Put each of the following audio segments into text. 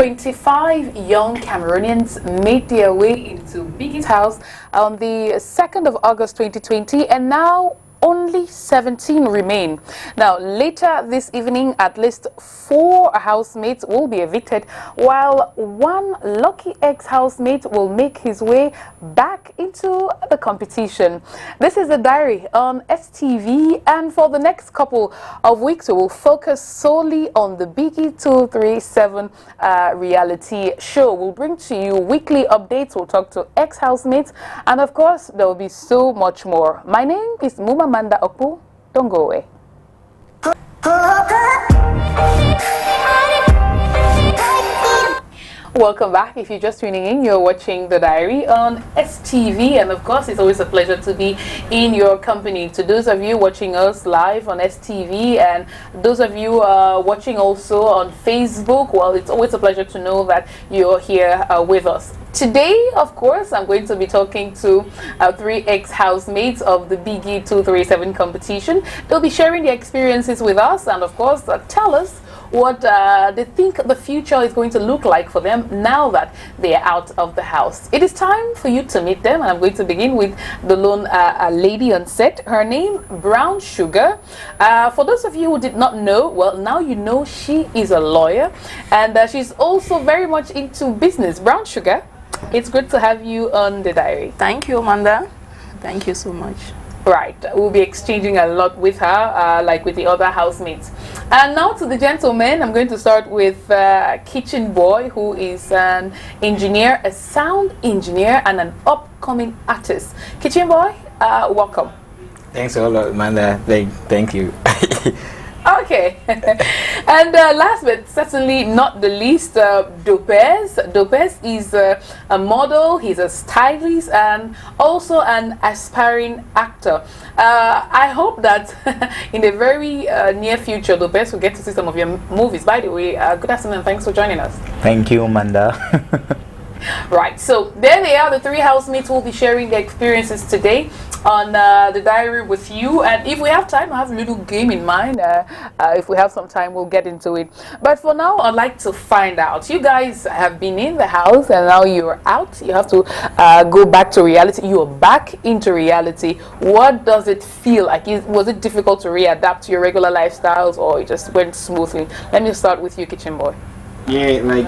25 young Cameroonians made their way into Biggy's house on the 2nd of August 2020, and now only 17 remain. Now, later this evening, at least 4 housemates will be evicted, while one lucky ex-housemate will make his way back into the competition. This is the diary on STV, and for the next couple of weeks, we will focus solely on the Biggy 237 reality show. We'll bring to you weekly updates. We'll talk to ex-housemates, and of course, there will be so much more. My name is Mumah Manda. Don't go away. Welcome back. If you're just tuning in, you're watching The Diary on STV, and of course it's always a pleasure to be in your company. To those of you watching us live on STV, and those of you watching also on Facebook, well, it's always a pleasure to know that you're here with us. Today, of course, I'm going to be talking to 3 ex-housemates of the Biggy 237 competition. They'll be sharing their experiences with us, and of course tell us what they think the future is going to look like for them now that they are out of the house. It is time for you to meet them, and I'm going to begin with the lone lady on set. Her name, Brown Sugar. For those of you who did not know, well, now you know she is a lawyer, and she's also very much into business. Brown Sugar, it's good to have you on The Diary. Thank you, Amanda. Thank you so much. Right, we'll be exchanging a lot with her, like with the other housemates. And now to the gentlemen, I'm going to start with Kitchen Boy, who is an engineer, a sound engineer, and an upcoming artist. Kitchen Boy, welcome. Thanks a lot, Amanda. Thank you. Okay. And last but certainly not the least, Dopez. Dopez is a model, he's a stylist, and also an aspiring actor. I hope that in the very near future, Dopez will get to see some of your movies. By the way, good afternoon and thanks for joining us. Thank you, Amanda. Right, so there they are, the 3 housemates who will be sharing their experiences today on The Diary with you. And if we have time, I have a little game in mind. If we have some time, we'll get into it. But for now, I'd like to find out. You guys have been in the house and now you're out. You have to go back to reality. You're back into reality. What does it feel like? Was it difficult to readapt to your regular lifestyles, or it just went smoothly? Let me start with you, Kitchen Boy. Yeah, like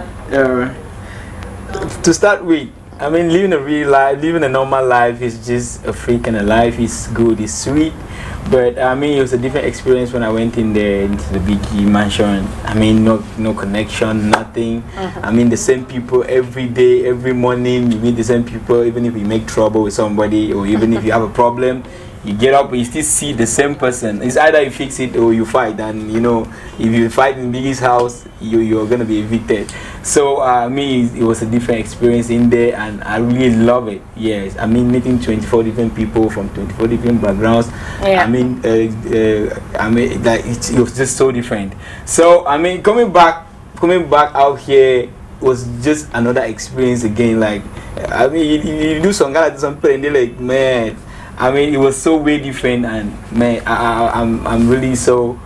to start with, I mean, living a real life, living a normal life is just a freaking life. It's good, it's sweet, but I mean, it was a different experience when I went in there into the Biggy mansion. I mean, no connection, nothing. I mean, the same people every day, every morning. You meet the same people, even if you make trouble with somebody, or even if you have a problem, you get up and you still see the same person. It's either you fix it or you fight. And you know, if you fight in Biggy's house, you're gonna be evicted. So it was a different experience in there, and I really love it. Yes, I mean, meeting 24 different people from 24 different backgrounds. Yeah. I mean, like it was just so different. So I mean, coming back out here was just another experience again. Like, I mean, you do some kind of something, and they're like, man. I mean, it was so way different, and man, I'm really so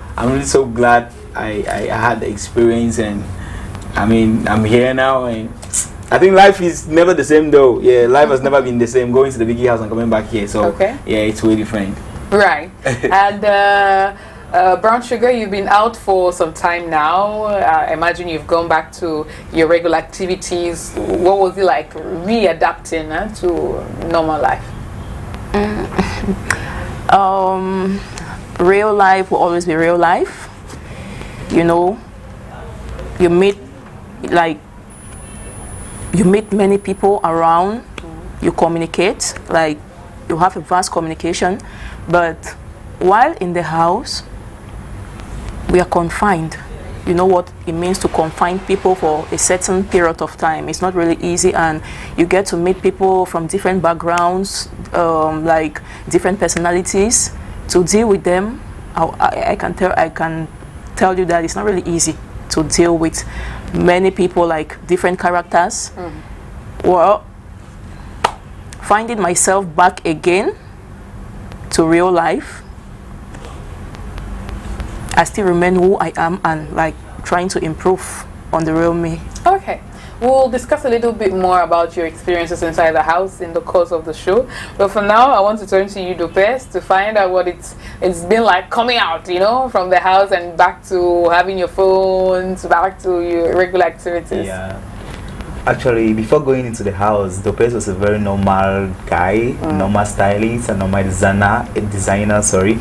glad I had the experience, and I mean, I'm here now, and I think life is never the same though. Yeah, life has never been the same. Going to the Biggy house and coming back here, so okay. Yeah, it's way different. Right. And Brown Sugar, you've been out for some time now. I imagine you've gone back to your regular activities. What was it like readapting to normal life? Real life will always be real life. You know, you meet many people around, you communicate, like you have a vast communication, but while in the house we are confined. You know what it means to confine people for a certain period of time. It's not really easy, and you get to meet people from different backgrounds, like different personalities. To deal with them, I can tell you that it's not really easy to deal with many people, like different characters. Well, finding myself back again to real life, I still remain who I am and like trying to improve on the real me. Okay. We'll discuss a little bit more about your experiences inside the house in the course of the show. But for now, I want to turn to you, Dopes, to find out what it's been like coming out, you know, from the house and back to having your phones, back to your regular activities. Yeah. Actually, before going into the house, Dopes was a very normal guy, normal stylist, a normal designer, sorry.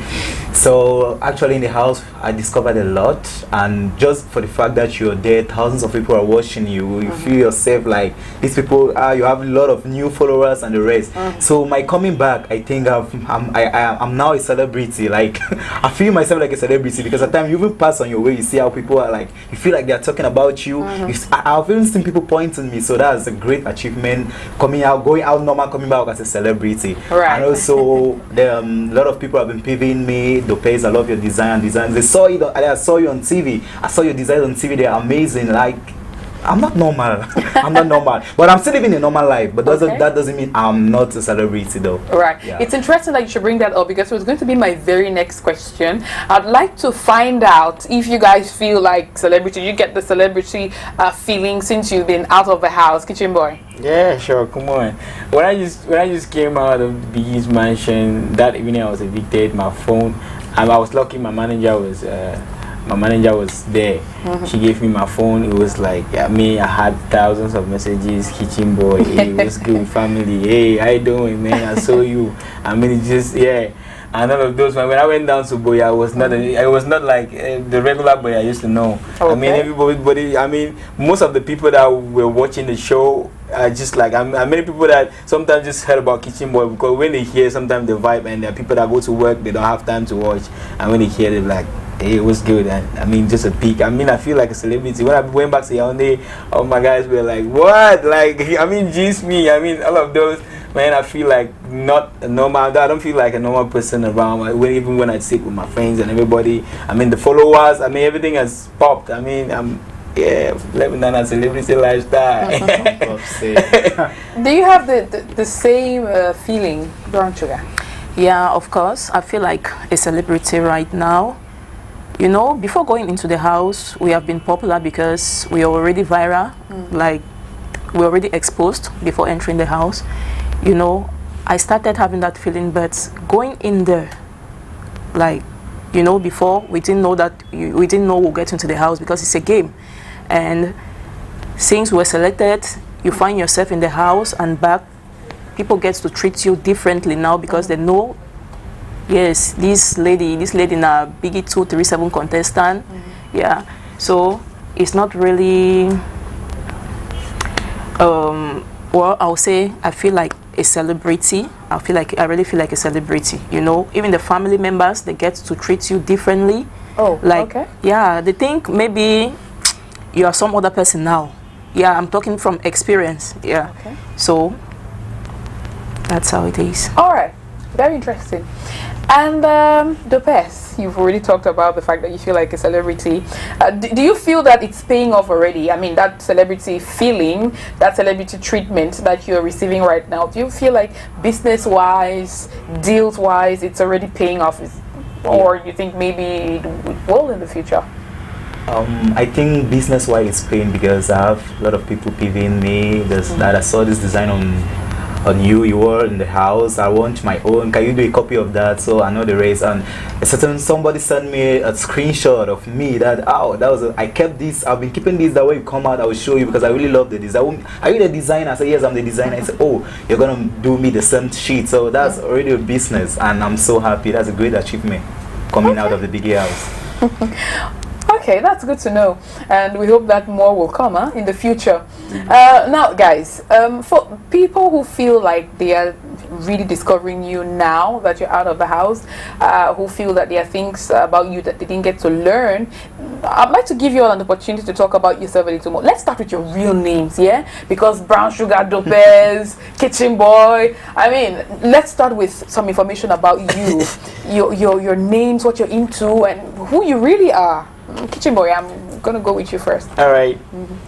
So actually in the house, I discovered a lot, and just for the fact that you're there, thousands of people are watching you, you feel yourself like these people are, you have a lot of new followers and the rest. So my coming back, I think I'm now a celebrity. Like I feel myself like a celebrity because at times you even pass on your way, you see how people are like, you feel like they're talking about you. I've even seen people pointing me, so that's a great achievement. Coming out, going out normal, coming back as a celebrity. Right. And also a lot of people have been paving me. Dopes, I love your designs. They saw it. I saw you on TV. I saw your designs on TV. They're amazing. Like, I'm not normal. I'm not normal, but I'm still living a normal life. But that doesn't mean I'm not a celebrity, though. Right. Yeah. It's interesting that you should bring that up because it was going to be my very next question. I'd like to find out if you guys feel like celebrity. You get the celebrity feeling since you've been out of the house, Kitchen Boy. Yeah, sure. Come on. When I just came out of Biggy's mansion that evening, I was evicted. My phone, and I was lucky. My manager was there. She gave me my phone. It was like, I had thousands of messages. Kitchen Boy, hey, what's good, family? Hey, how you doing, man? I saw you. It just, yeah. And all of those, when I went down to Boy, I was not like the regular Boy I used to know. Okay. Everybody, most of the people that were watching the show are just like, many people that sometimes just heard about Kitchen Boy because when they hear sometimes the vibe, and there are people that go to work, they don't have time to watch, and when they hear, they're like, hey, it was good. And just a peak. I feel like a celebrity. When I went back to Yaoundé, all my guys were like, what? Like, just me. All of those, man, I feel like not a normal. I don't feel like a normal person around. Even when I sit with my friends and everybody, the followers, everything has popped. Living on a celebrity lifestyle. Do you have the same feeling, Brown Sugar? Yeah, of course. I feel like a celebrity right now. You know, before going into the house, we have been popular because we are already viral. Like, we're already exposed before entering the house. You know, I started having that feeling, but going in there, like, you know, before we didn't know we'll get into the house because it's a game. And since we're selected, you find yourself in the house and back, people get to treat you differently now because they know, yes, this lady na Biggy 237 contestant. Yeah, so it's not really well, I'll say I feel like a celebrity. I really feel like a celebrity, you know. Even the family members, they get to treat you differently. Oh, like, okay. Yeah, they think maybe you are some other person now. Yeah, I'm talking from experience. Yeah. Okay. So that's how it is. All right. Very interesting. And Dopes, you've already talked about the fact that you feel like a celebrity. Do you feel that it's paying off already? that celebrity feeling, that celebrity treatment that you're receiving right now, do you feel like business-wise, deals-wise, it's already paying off? Or you think maybe it will in the future? I think business-wise it's paying because I have a lot of people paving me. That I saw this design on you were in the house. I want my own. Can you do a copy of that? So I know the race. And somebody sent me a screenshot of me I kept this. I've been keeping this. That way you come out, I will show you because I really love the design. Are you the designer? I said yes, I'm the designer. I said, oh, you're gonna do me the same sheet. So that's already a business, and I'm so happy. That's a great achievement coming out of the Biggy house. Okay, that's good to know, and we hope that more will come in the future. Now, guys, for people who feel like they are really discovering you now that you're out of the house, who feel that there are things about you that they didn't get to learn, I'd like to give you all an opportunity to talk about yourself a little more. Let's start with your real names, yeah? Because Brown Sugar, Dopes, Kitchen Boy. Let's start with some information about you, your names, what you're into, and who you really are. Kitchen Boy, I'm gonna go with you first. All right,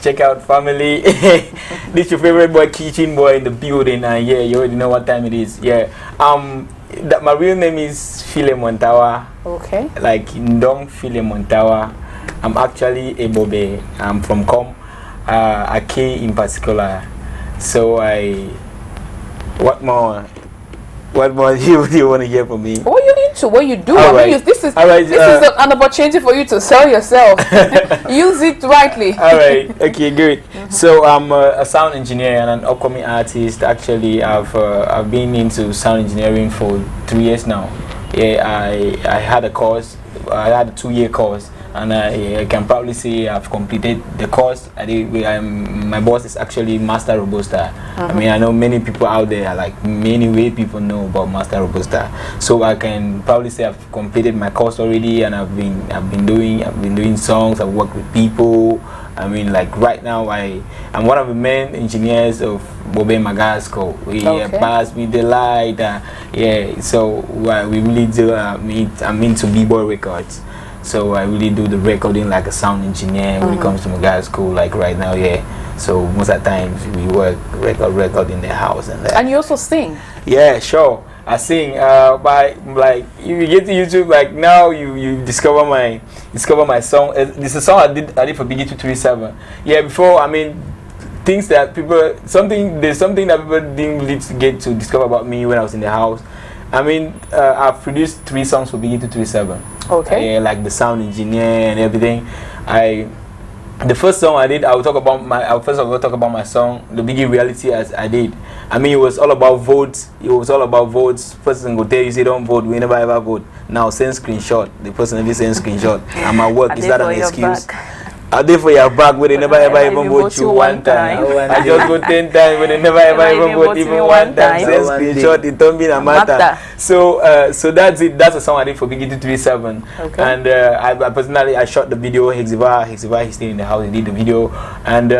check out family. This your favorite boy, Kitchen Boy, in the building. Yeah, you already know what time it is. Yeah. My real name is Phile Montawa. Okay. Like Ndong Phile Montawa. I'm actually a Bobe. I'm from Ake in particular. So what more do you want to hear from me? What you into? What you do? All right. This is All right, this is an opportunity for you to sell yourself. Use it rightly. All right. Okay. Good. So I'm a sound engineer and an upcoming artist. Actually, I've been into sound engineering for 3 years now. Yeah, I had a course. I had a 2-year course, and I can proudly say I've completed the course. My boss is actually Master Robusta. I mean, I know many people out there, like many way people know about Master Robusta. So I can proudly say I've completed my course already, and I've been doing songs. I've worked with people. I mean, like right now, I'm one of the main engineers of Bobe Magasco. Pass me the light. Yeah, so we really do. I'm into B-Boy Records. So I really do the recording like a sound engineer when it comes to Magasco. Like right now, yeah. So most of the times we work record in the house and that. And you also sing. Yeah, sure. I sing by like you get to YouTube, like now you discover my song. This is a song I did for Biggy 237. Yeah, before, I mean, things that there's something that people didn't really get to discover about me when I was in the house. I mean, I've produced 3 songs for Biggy 237. Okay. Yeah, like the sound engineer and everything. The first song I did, I'll talk about my song, The Biggie Reality, as I did. I mean, it was all about votes. Person go tell you, say don't vote, we never ever vote. Now send screenshot. The person only send screenshot. I'm at work, is that an excuse? I did for your back where they never ever even vote you one time. I just go 10 times where they never ever even vote even one time. Send screenshot, it don't mean a matter. So that's it. That's a song I did for Biggy 237. Okay. And I personally shot the video. Hexiva, he's still in the house. He did the video. And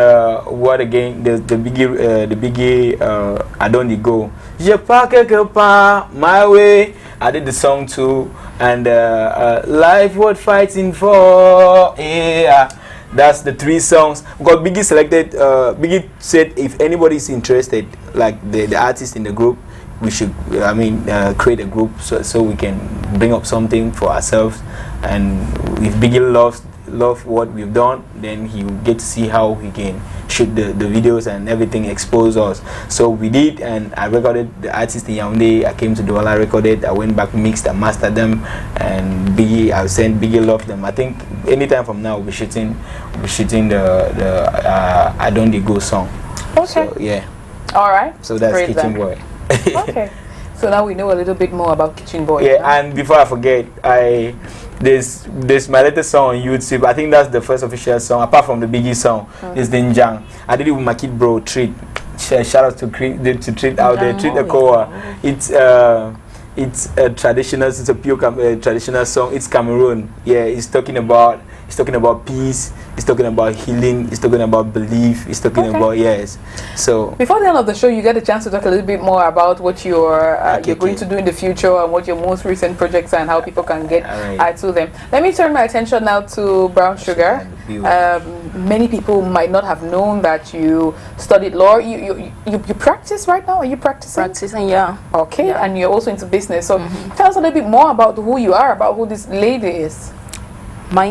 what again? The Biggie I don't go. Je park my way. I did the song too. And life worth fighting for. Yeah. That's the 3 songs. Because Biggie selected, Biggie said if anybody is interested, like the artist in the group, we should, create a group so we can bring up something for ourselves. And if Biggie loves what we've done, then he will get to see how he can shoot the videos and everything, expose us. So we did, and I recorded the artist in Yaoundé. I came to Douala, recorded. I went back, mixed and mastered them, and Biggie, I sent Biggie love them. I think anytime from now we'll be shooting the I Don't Dey Go song. Okay. So, yeah. All right. So that's Great Kitchen then. Boy. Okay. So now we know a little bit more about Kitchen Boy. Yeah, and before I forget, there's my latest song on YouTube. I think that's the first official song, apart from the Biggie song. It's Denjang. I did it with my kid bro, Treat. Shout out to Treat out there, Treat the Koa. It's a traditional, it's a pure traditional song. It's Cameroon. Yeah, it's talking about peace. It's talking about healing. It's talking about belief. It's talking about, yes. So before the end of the show, you get a chance to talk a little bit more about what you're going to do in the future and what your most recent projects are and how people can get to them. Let me turn my attention now to Brown Sugar. Many people might not have known that you studied law. You practice right now? Are you practicing? Practicing, yeah. Okay, yeah. And you're also into business. So tell us a little bit more about who you are, about who this lady is. My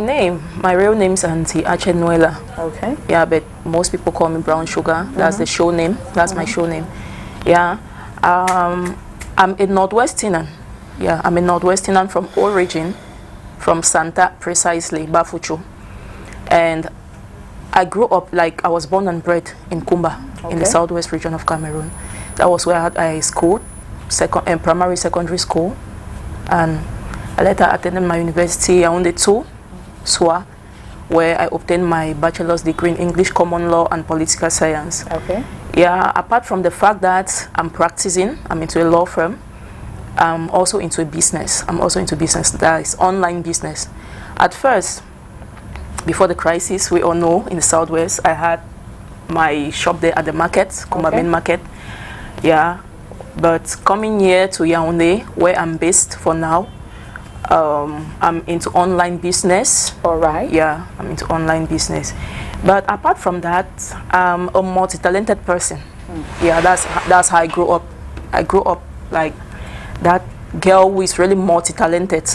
real name is Auntie Achenuela. Okay. Yeah, but most people call me Brown Sugar. That's the show name. That's my show name. Yeah. I'm a Northwesterner. Yeah, I'm a Northwesterner from origin, from Santa precisely, Bafuchu. And I grew up, like, I was born and bred in Kumba, in the southwest region of Cameroon. That was where I had a school, primary, secondary school. And I later attended my university, Yaoundé 2, SWA, where I obtained my bachelor's degree in English, Common Law, and Political Science. Okay. Yeah, apart from the fact that I'm practicing, I'm into a law firm, I'm also into a business. That is online business. At first, before the crisis, we all know, in the southwest, I had my shop there at the market, Kumba Main Market. Yeah, but coming here to Yaoundé, where I'm based for now, I'm into online business. All right. Yeah, I'm into online business. But apart from that, I'm a multi-talented person. Yeah, that's how I grew up. I grew up like that girl who is really multi-talented.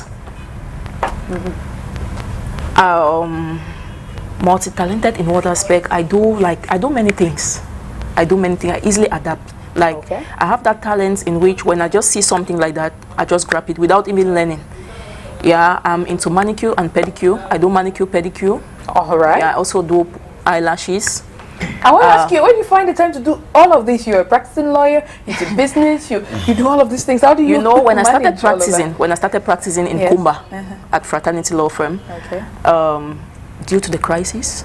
Multi-talented in what aspect? I do many things. I easily adapt. Like, Okay. I have that talent in which when I just see something like that, I just grab it without even learning. Yeah, I'm into manicure and pedicure. I do manicure, pedicure. All right. Yeah, I also do eyelashes. I want to ask you, when you find the time to do all of this, you're a practicing lawyer, into business, you do all of these things. How do you? You know, when I started manage all of practicing in Yes. Kumba at Fraternity Law Firm, that? Okay. due to the crisis,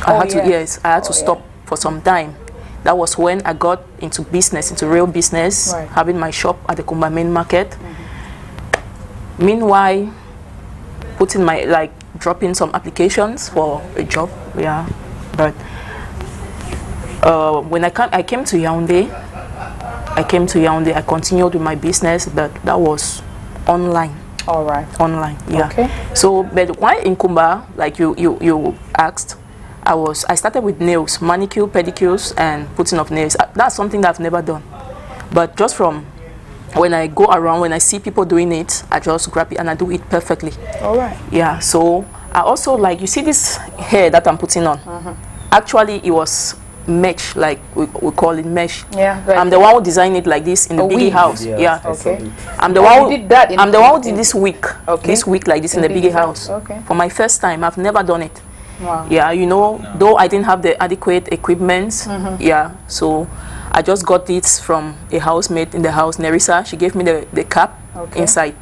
Oh, I had to Oh, stop for some time. That was when I got into business, into real business, Right. having my shop at the Kumba main market. Meanwhile, dropping some applications for a job. Yeah, but when I came to Yaoundé, I continued with my business, but that was online. All right. Online, yeah. Okay. So, but while in Kumba, like you asked, I started with nails, manicure, pedicures, and putting of nails. That's something that I've never done. But just from when I go around, when I see people doing it, I just grab it and I do it perfectly. All right. Yeah. So I also like, you see this hair that I'm putting on. Actually, it was mesh, like we call it mesh. Yeah. Right. I'm the one who designed it like this in the A Biggy weave. house. Yes, Yeah. I saw Okay. it. I'm the And one you who did that in- I'm the one who in- did this week. Okay. This week like this in the Biggy Biggy house. Okay. For my first time, I've never done it. Wow. Yeah, you know, though I didn't have the adequate equipment. Yeah, so I just got it from a housemate in the house, Nerissa. She gave me the cap Okay. inside.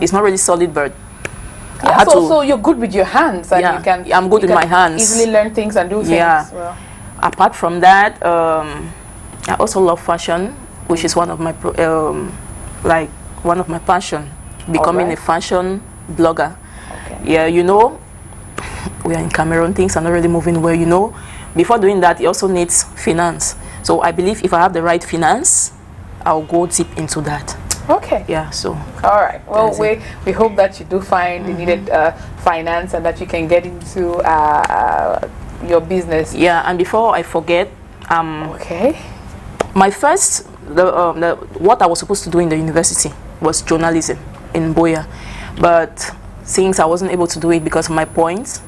It's not really solid, but I Yeah, had to. so you're good with your hands, and Yeah, you can. I'm good you with can my hands. Easily learn things and do things. Yeah. Well, Apart from that, I also love fashion, which is one of my passion. Becoming Alright. a fashion blogger. okay. Yeah, you know, we are in Cameroon, things are not really moving well, you know. Before doing that, it also needs finance. So I believe if I have the right finance, I'll go deep into that. Okay. Yeah, so. All right. Well, That's we hope that you do find the needed finance and that you can get into your business. Yeah, and before I forget, Okay. my first, what I was supposed to do in the university was journalism in Boya. But since I wasn't able to do it because of my points,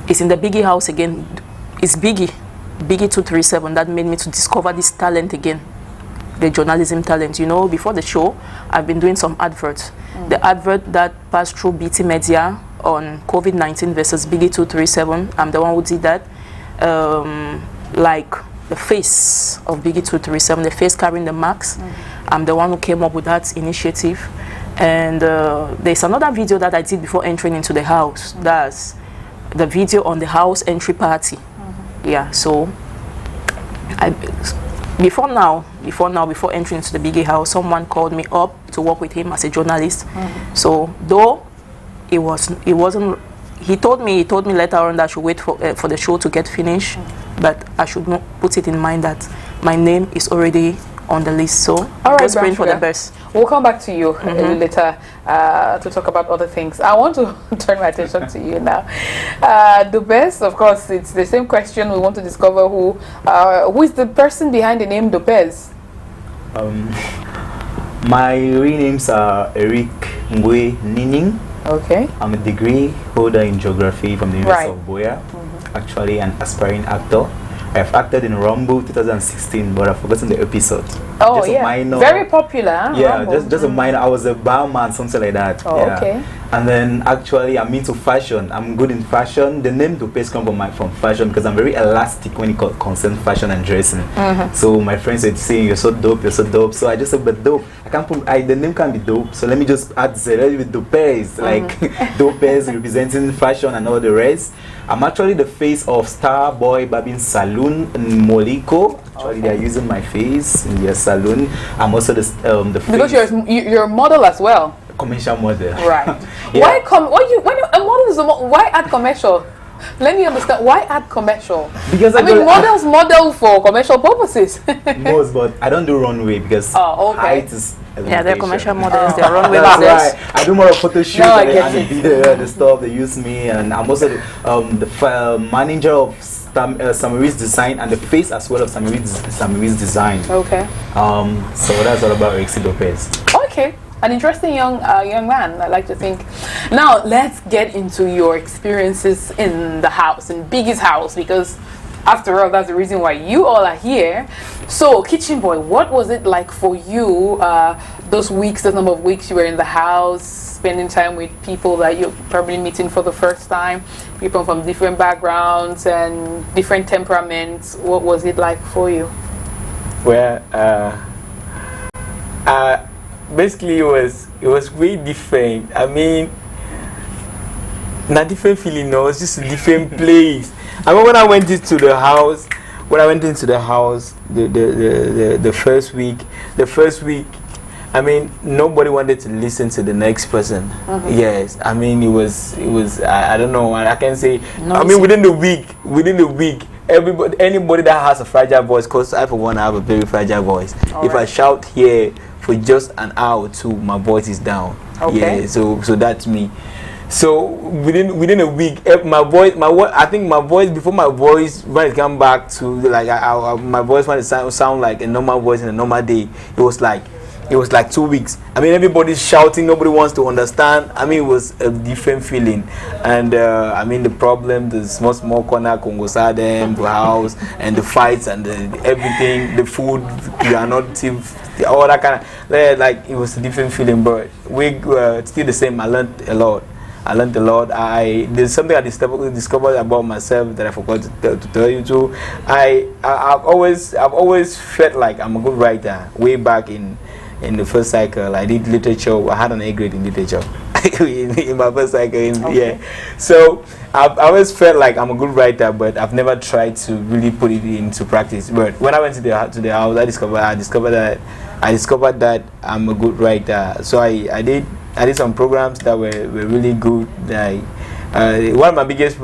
it's in the Biggy house again. It's Biggy 237 that made me to discover this talent again, the journalism talent. You know, before the show, I've been doing some adverts. The advert that passed through BT Media on COVID-19 versus Biggy 237, I'm the one who did that. Like the face of Biggy 237, the face carrying the marks. I'm the one who came up with that initiative. And there's another video that I did before entering into the house. That's the video on the house entry party. Yeah, so before entering into the Biggy house, someone called me up to work with him as a journalist. So though it wasn't, he told me later on that I should wait for the show to get finished, but I should not put it in mind that my name is already on the list. So All right, just praying for the Brashida. best. We'll come back to you later to talk about other things. I want to turn my attention to you now. The best, of course, it's the same question. We want to discover who is the person behind the name Dopez. My real names are Eric Ngwe Nining. Okay. I'm a degree holder in geography from the University Right. of Boya. Actually, an aspiring actor. I've acted in Rumble 2016, but I've forgotten the episode. Oh, Just a yeah. minor- Very popular. Huh? Yeah, Rumble. just a minor. I was a barman, something like that. Oh, yeah. okay. And then actually, I'm into fashion. I'm good in fashion. The name Dopez come from fashion because I'm very elastic when it concerns fashion and dressing. So my friends were saying, "You're so dope, you're so dope." So I just said, "But dope, I can't put. the name can't be dope. So let me just add Zerel with Dopez, like Dopez representing fashion and all the rest." I'm actually the face of Star Boy Babin Saloon in Moliko. Actually, they are using my face in their salon. I'm also the face. Because you're a model as well. Commercial model. Right. Yeah. When a model is why add commercial? Let me understand. Why add commercial? Because I mean, models model for commercial purposes. Most, but I don't do runway because Oh, okay. height is. Yeah, they're commercial models. models, they're runway That's models. right. I do more of photo shoot No, I and get the it. video, the stuff they use me, and I'm also the manager of Samiri's design and the face as well of Samiri's design. Okay. So that's all about Rexy Lopez. Okay. An interesting young man, I like to think. Now let's get into your experiences in the house, in Biggy's house, because after all, that's the reason why you all are here. So, Kitchen Boy, what was it like for you? Those weeks, the number of weeks you were in the house, spending time with people that you're probably meeting for the first time, people from different backgrounds and different temperaments. What was it like for you? Well, basically it was way different. I mean, not different feeling, no, it's just a different place. I mean, when I went into the house, the first week, I mean, nobody wanted to listen to the next person. Yes, I mean, it was I don't know, I can say. No, I mean, within the week, anybody that has a fragile voice, because I for one have a very fragile voice. If I shout here for just an hour or two, my voice is down. Okay. Yeah, so that's me. So within a week, my voice, I think my voice, before my voice when it come back to like my voice when it sound like a normal voice in a normal day, it was like 2 weeks. I mean, everybody's shouting, nobody wants to understand. I mean, it was a different feeling. And I mean, the problem, the small corner, Congo Sadem, the house, and the fights and everything, the food, you are not, all that kind of, like, it was a different feeling. But we still the same. I learned a lot. There's something I discovered about myself that I forgot to tell you too. I've always felt like I'm a good writer. Way back in the first cycle, I did literature. I had an A grade in literature in my first cycle. Yeah, so I've always felt like I'm a good writer, but I've never tried to really put it into practice. But when I went to the house, I discovered that I'm a good writer. So I did some programs that were really good. Like one of my biggest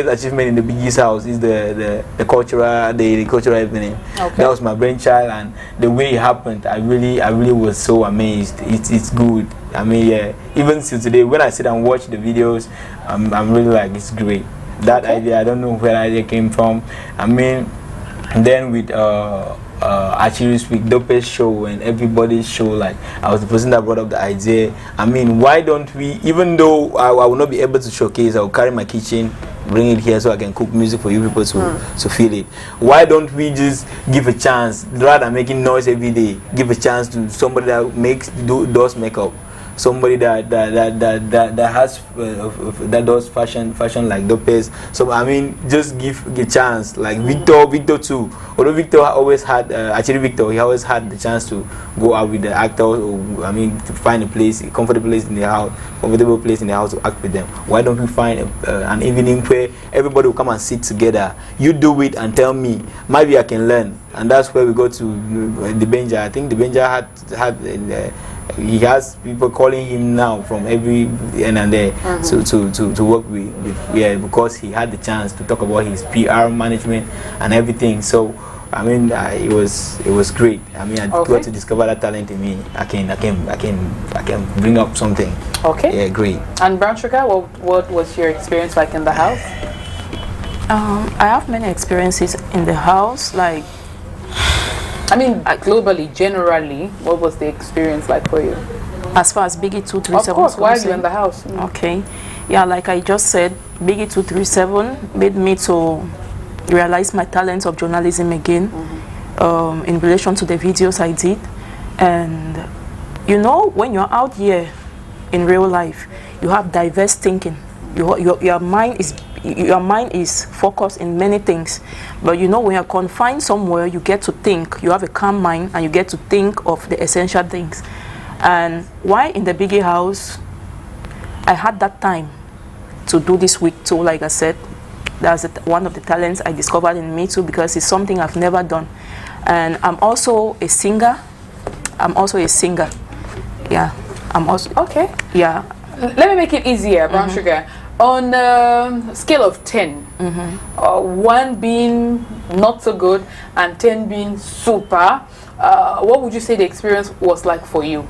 achievement in the Biggy's house is the cultural evening. Okay. That was my brainchild, and the way it happened, I really was so amazed. It's good. I mean, yeah. Even till today, when I sit and watch the videos, I'm really like, it's great. That idea, I don't know where the idea came from. I mean, and then with Achille Speak, Dope's show and everybody's show, like I was the person that brought up the idea. I mean, why don't we, even though I will not be able to showcase, I will carry my kitchen, bring it here so I can cook music for you people to feel it. Why don't we just give a chance, rather than making noise every day, give a chance to somebody that does makeup, somebody that has that does fashion like Dope's. So I mean, just give a chance. Like Victor too. Although Victor always had he always had the chance to go out with the actors. Or, I mean, to find a comfortable place in the house to act with them. Why don't we find an evening where everybody will come and sit together? You do it and tell me. Maybe I can learn. And that's where we go to the Benja. I think the Benja had. He has people calling him now from every end and there to work with because he had the chance to talk about his PR management and everything. So I mean, it was great. I mean, I got to discover that talent in me. I can bring up something. Okay. Yeah, great. And Brown Sugar, what was your experience like in the house? I have many experiences in the house, like. I mean, globally, generally, what was the experience like for you? As far as Biggy 237. Of course, why are you in the house? Okay. Yeah, like I just said, Biggy 237 made me to realize my talents of journalism again in relation to the videos I did. And, you know, when you're out here in real life, you have diverse thinking. Your mind is focused in many things, but you know, when you're confined somewhere, you get to think. You have a calm mind and you get to think of the essential things. And while in the Biggy house, I had that time to do this week too. Like I said, that's one of the talents I discovered in me too, because it's something I've never done. And I'm also a singer. Yeah, I'm also okay. Yeah. Let me make it easier, Brown Sugar. On a scale of 10, 1 being not so good and 10 being super, what would you say the experience was like for you?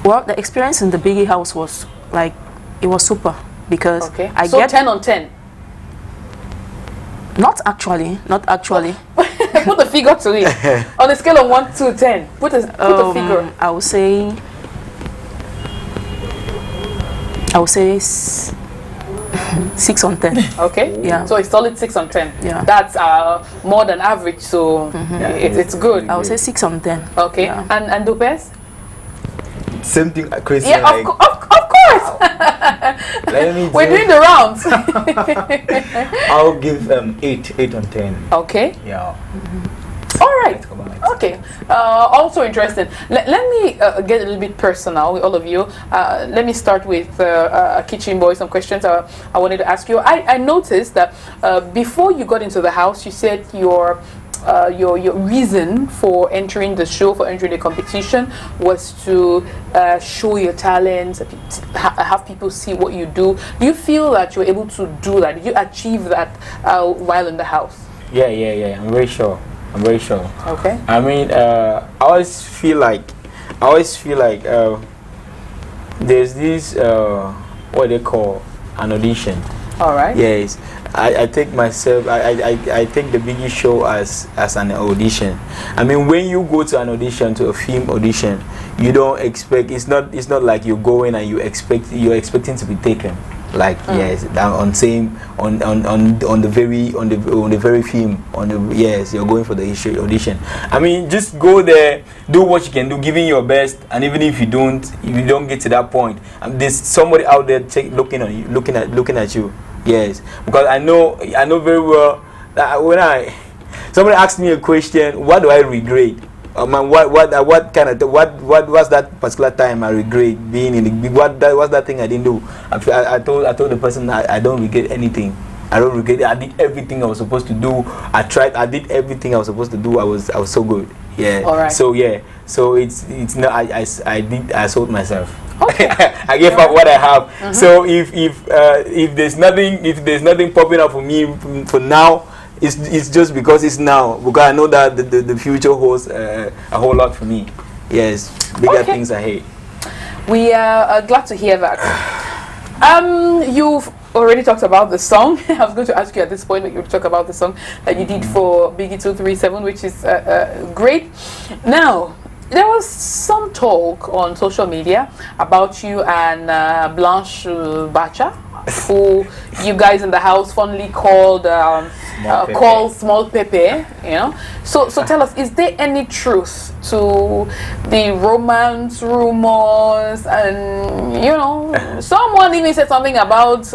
Well, the experience in the Biggy house was like, it was super because I get 10 on 10. Not actually. Put a figure to it. On a scale of 1 to 10, put a figure. I would say 6 on 10. Okay. Yeah. So it's solid 6 on 10. Yeah. That's more than average. So it's good. I would say 6 on 10. Okay. Yeah. And Dupes? Same thing, crazy. Yeah, like, of course. let me We're doing the rounds. I'll give 8 on 10. Okay. Yeah. All right. Okay. Also interesting. Let me get a little bit personal with all of you. Let me start with Kitchen Boy. Some questions I wanted to ask you. I noticed that before you got into the house, you said your reason for entering the show, for entering the competition, was to show your talents, have people see what you do. Do you feel that you were able to do that? Did you achieve that while in the house? Yeah. I'm very sure. Okay. I mean, I always feel like there's this what they call an audition. All right. Yes, I take myself. I take the Biggy show as an audition. I mean, when you go to an audition, to a film audition, you don't expect. It's not like you go in and you're expecting to be taken. Like yes, on the very film yes, you're going for the audition. I mean, just go there, do what you can do, giving your best, and even if you don't get to that point, there's somebody out there looking at you, looking at you. Yes, because I know very well that when somebody asked me a question, what do I regret? What was that particular time I regret being in the big? What's that thing I didn't do? I told the person I don't regret anything. I don't regret it. I did everything I was supposed to do. I did everything I was supposed to do. I was so good. Yeah. All right. So yeah. So it's not. I sold myself. Okay. I gave up what I have. So if there's nothing popping up for me for now, it's just because it's now, because I know that the future holds a whole lot for me. Yes, bigger things ahead. We are glad to hear that. You've already talked about the song. I was going to ask you at this point, but you talk about the song that you did for Biggy 237, which is great. Now, there was some talk on social media about you and Blanche Bacha, who you guys in the house fondly called Small Pepe, you know. So tell us, is there any truth to the romance rumors? And someone even said something about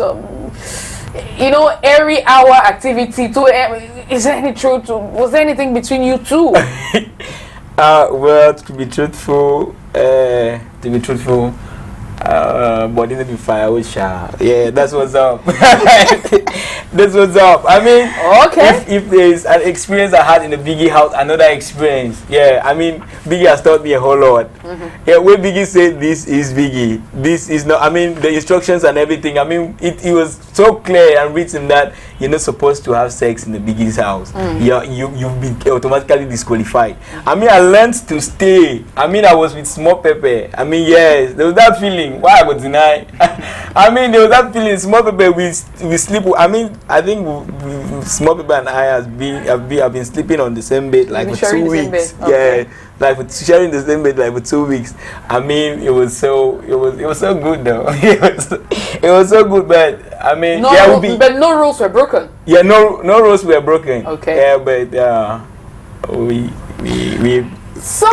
every hour activity. Is there any truth? Was there anything between you two? Well, to be truthful, but didn't be fireworks. Yeah, that's what's up. That's what's up. I mean, okay. If there's an experience I had in the Biggy house, another experience. Yeah, I mean, Biggy has taught me a whole lot. Yeah, when Biggy said this is Biggy, this is not. I mean, the instructions and everything. I mean, it was so clear and written that you're not supposed to have sex in the Biggy's house. You've been automatically disqualified. I mean, I learned to stay. I mean, I was with Small Pepper. I mean, yes, there was that feeling. Why I would deny? I mean, there was that feeling. Small Pepper, we sleep. I mean, I think Small Pepper and I have been sleeping on the same bed like for 2 weeks. Okay. Yeah, like for sharing the same bed like for 2 weeks. I mean, it was so good though. it was so good, but I mean, but no rules were broken. Yeah, no rules were broken. Okay. Yeah, but we. So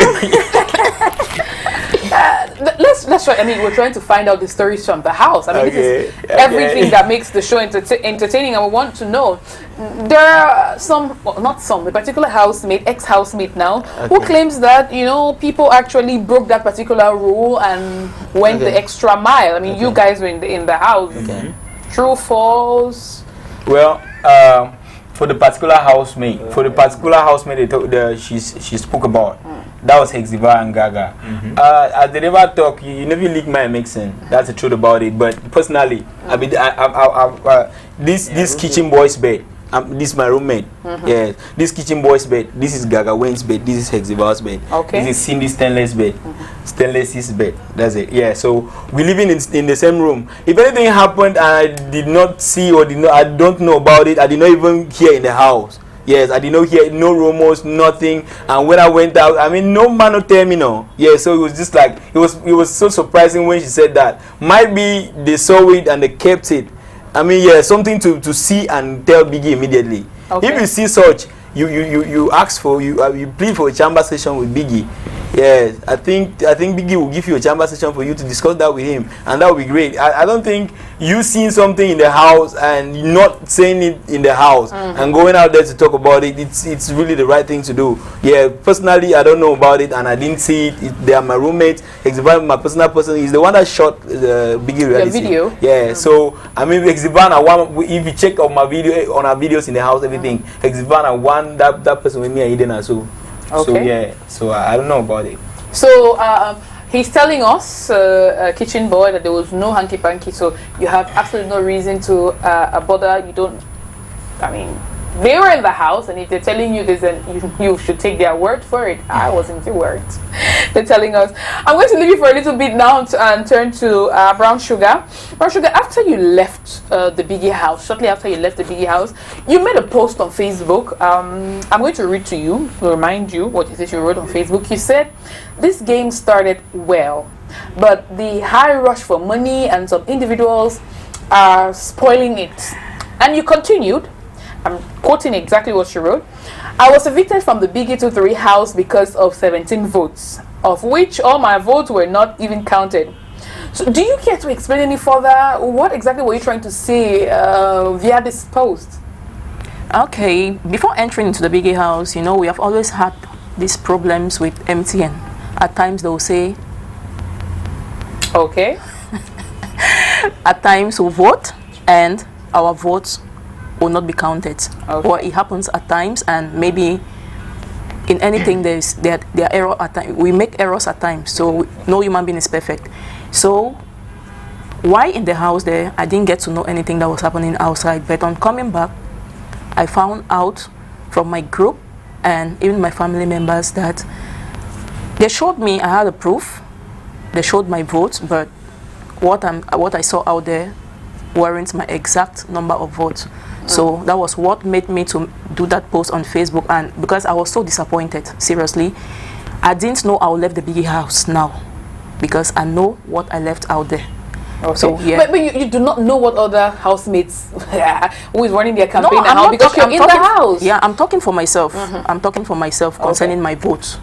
let's try. I mean, we're trying to find out the stories from the house. I mean, this is everything that makes the show entertaining, and we want to know. There are a particular housemate, ex-housemate now, who claims that people actually broke that particular rule and went the extra mile. I mean, you guys were in the house. True, false? Well, for the particular housemate, she spoke about. That was Hexiva and Gaga. As they never talk, you never leak my mixing. That's the truth about it. But personally, I mean, this kitchen boy's bed. This is my roommate. Yes, this kitchen boy's bed. This is Gaga Wayne's bed. This is Hexiva's bed. Okay. This is Cindy Stanley's bed. Stanley's bed. That's it. Yeah. So we live in the same room. If anything happened, I did not see or I don't know about it. I did not even hear in the house. Yes, I did not hear no rumors, nothing. And when I went out, I mean, no man no tell me no. Yeah, so it was just like it was so surprising when she said that. Might be they saw it and they kept it. I mean, yeah, something to see and tell Biggy immediately. Okay. If you see such, you ask for you plead for a chamber session with Biggy. Yes, I think Biggy will give you a chamber session for you to discuss that with him, and that would be great. I don't think you seeing something in the house and not saying it in the house and going out there to talk about it. It's really the right thing to do. Yeah, personally, I don't know about it and I didn't see it. They are my roommates. Exhiban, my personal person, is the one that shot the Biggy reality. The video. Yeah, so I mean, Exhiban, if you check on my video on our videos in the house, everything, Exhiban, I want that person with me and Eden as well. Okay. So yeah, so I don't know about it. So he's telling us, kitchen boy, that there was no hanky panky. So you have absolutely no reason to bother. You don't. I mean, they were in the house, and if they're telling you this, then you should take their word for it. I wasn't the word. They're telling us. I'm going to leave you for a little bit now and turn to Brown Sugar. Brown Sugar, after you left the Biggy house, shortly after you left the Biggy house, you made a post on Facebook. I'm going to read to you, to remind you what it is you wrote on Facebook. You said, "This game started well, but the high rush for money and some individuals are spoiling it." And you continued, I'm quoting exactly what she wrote. "I was evicted from the Biggy 2-3 house because of 17 votes, of which all my votes were not even counted." So do you care to explain any further? What exactly were you trying to say via this post? Okay, before entering into the Biggy house, you know, we have always had these problems with MTN. At times they will say, okay, at times we vote and our votes will not be counted. Okay. Or it happens at times, and maybe in anything there are error at times. We make errors at times, so no human being is perfect. So while in the house there, I didn't get to know anything that was happening outside, but on coming back, I found out from my group and even my family members that they showed me, I had a proof, they showed my votes, but what I saw out there weren't my exact number of votes. So that was what made me to do that post on Facebook, and because I was so disappointed, seriously, I didn't know I would left the Biggy house now, because I know what I left out there. Okay. So yeah. But you do not know what other housemates who is running their campaign I'm and how, not because talking, you're in the house. Yeah, I'm talking for myself. I'm talking for myself concerning my votes.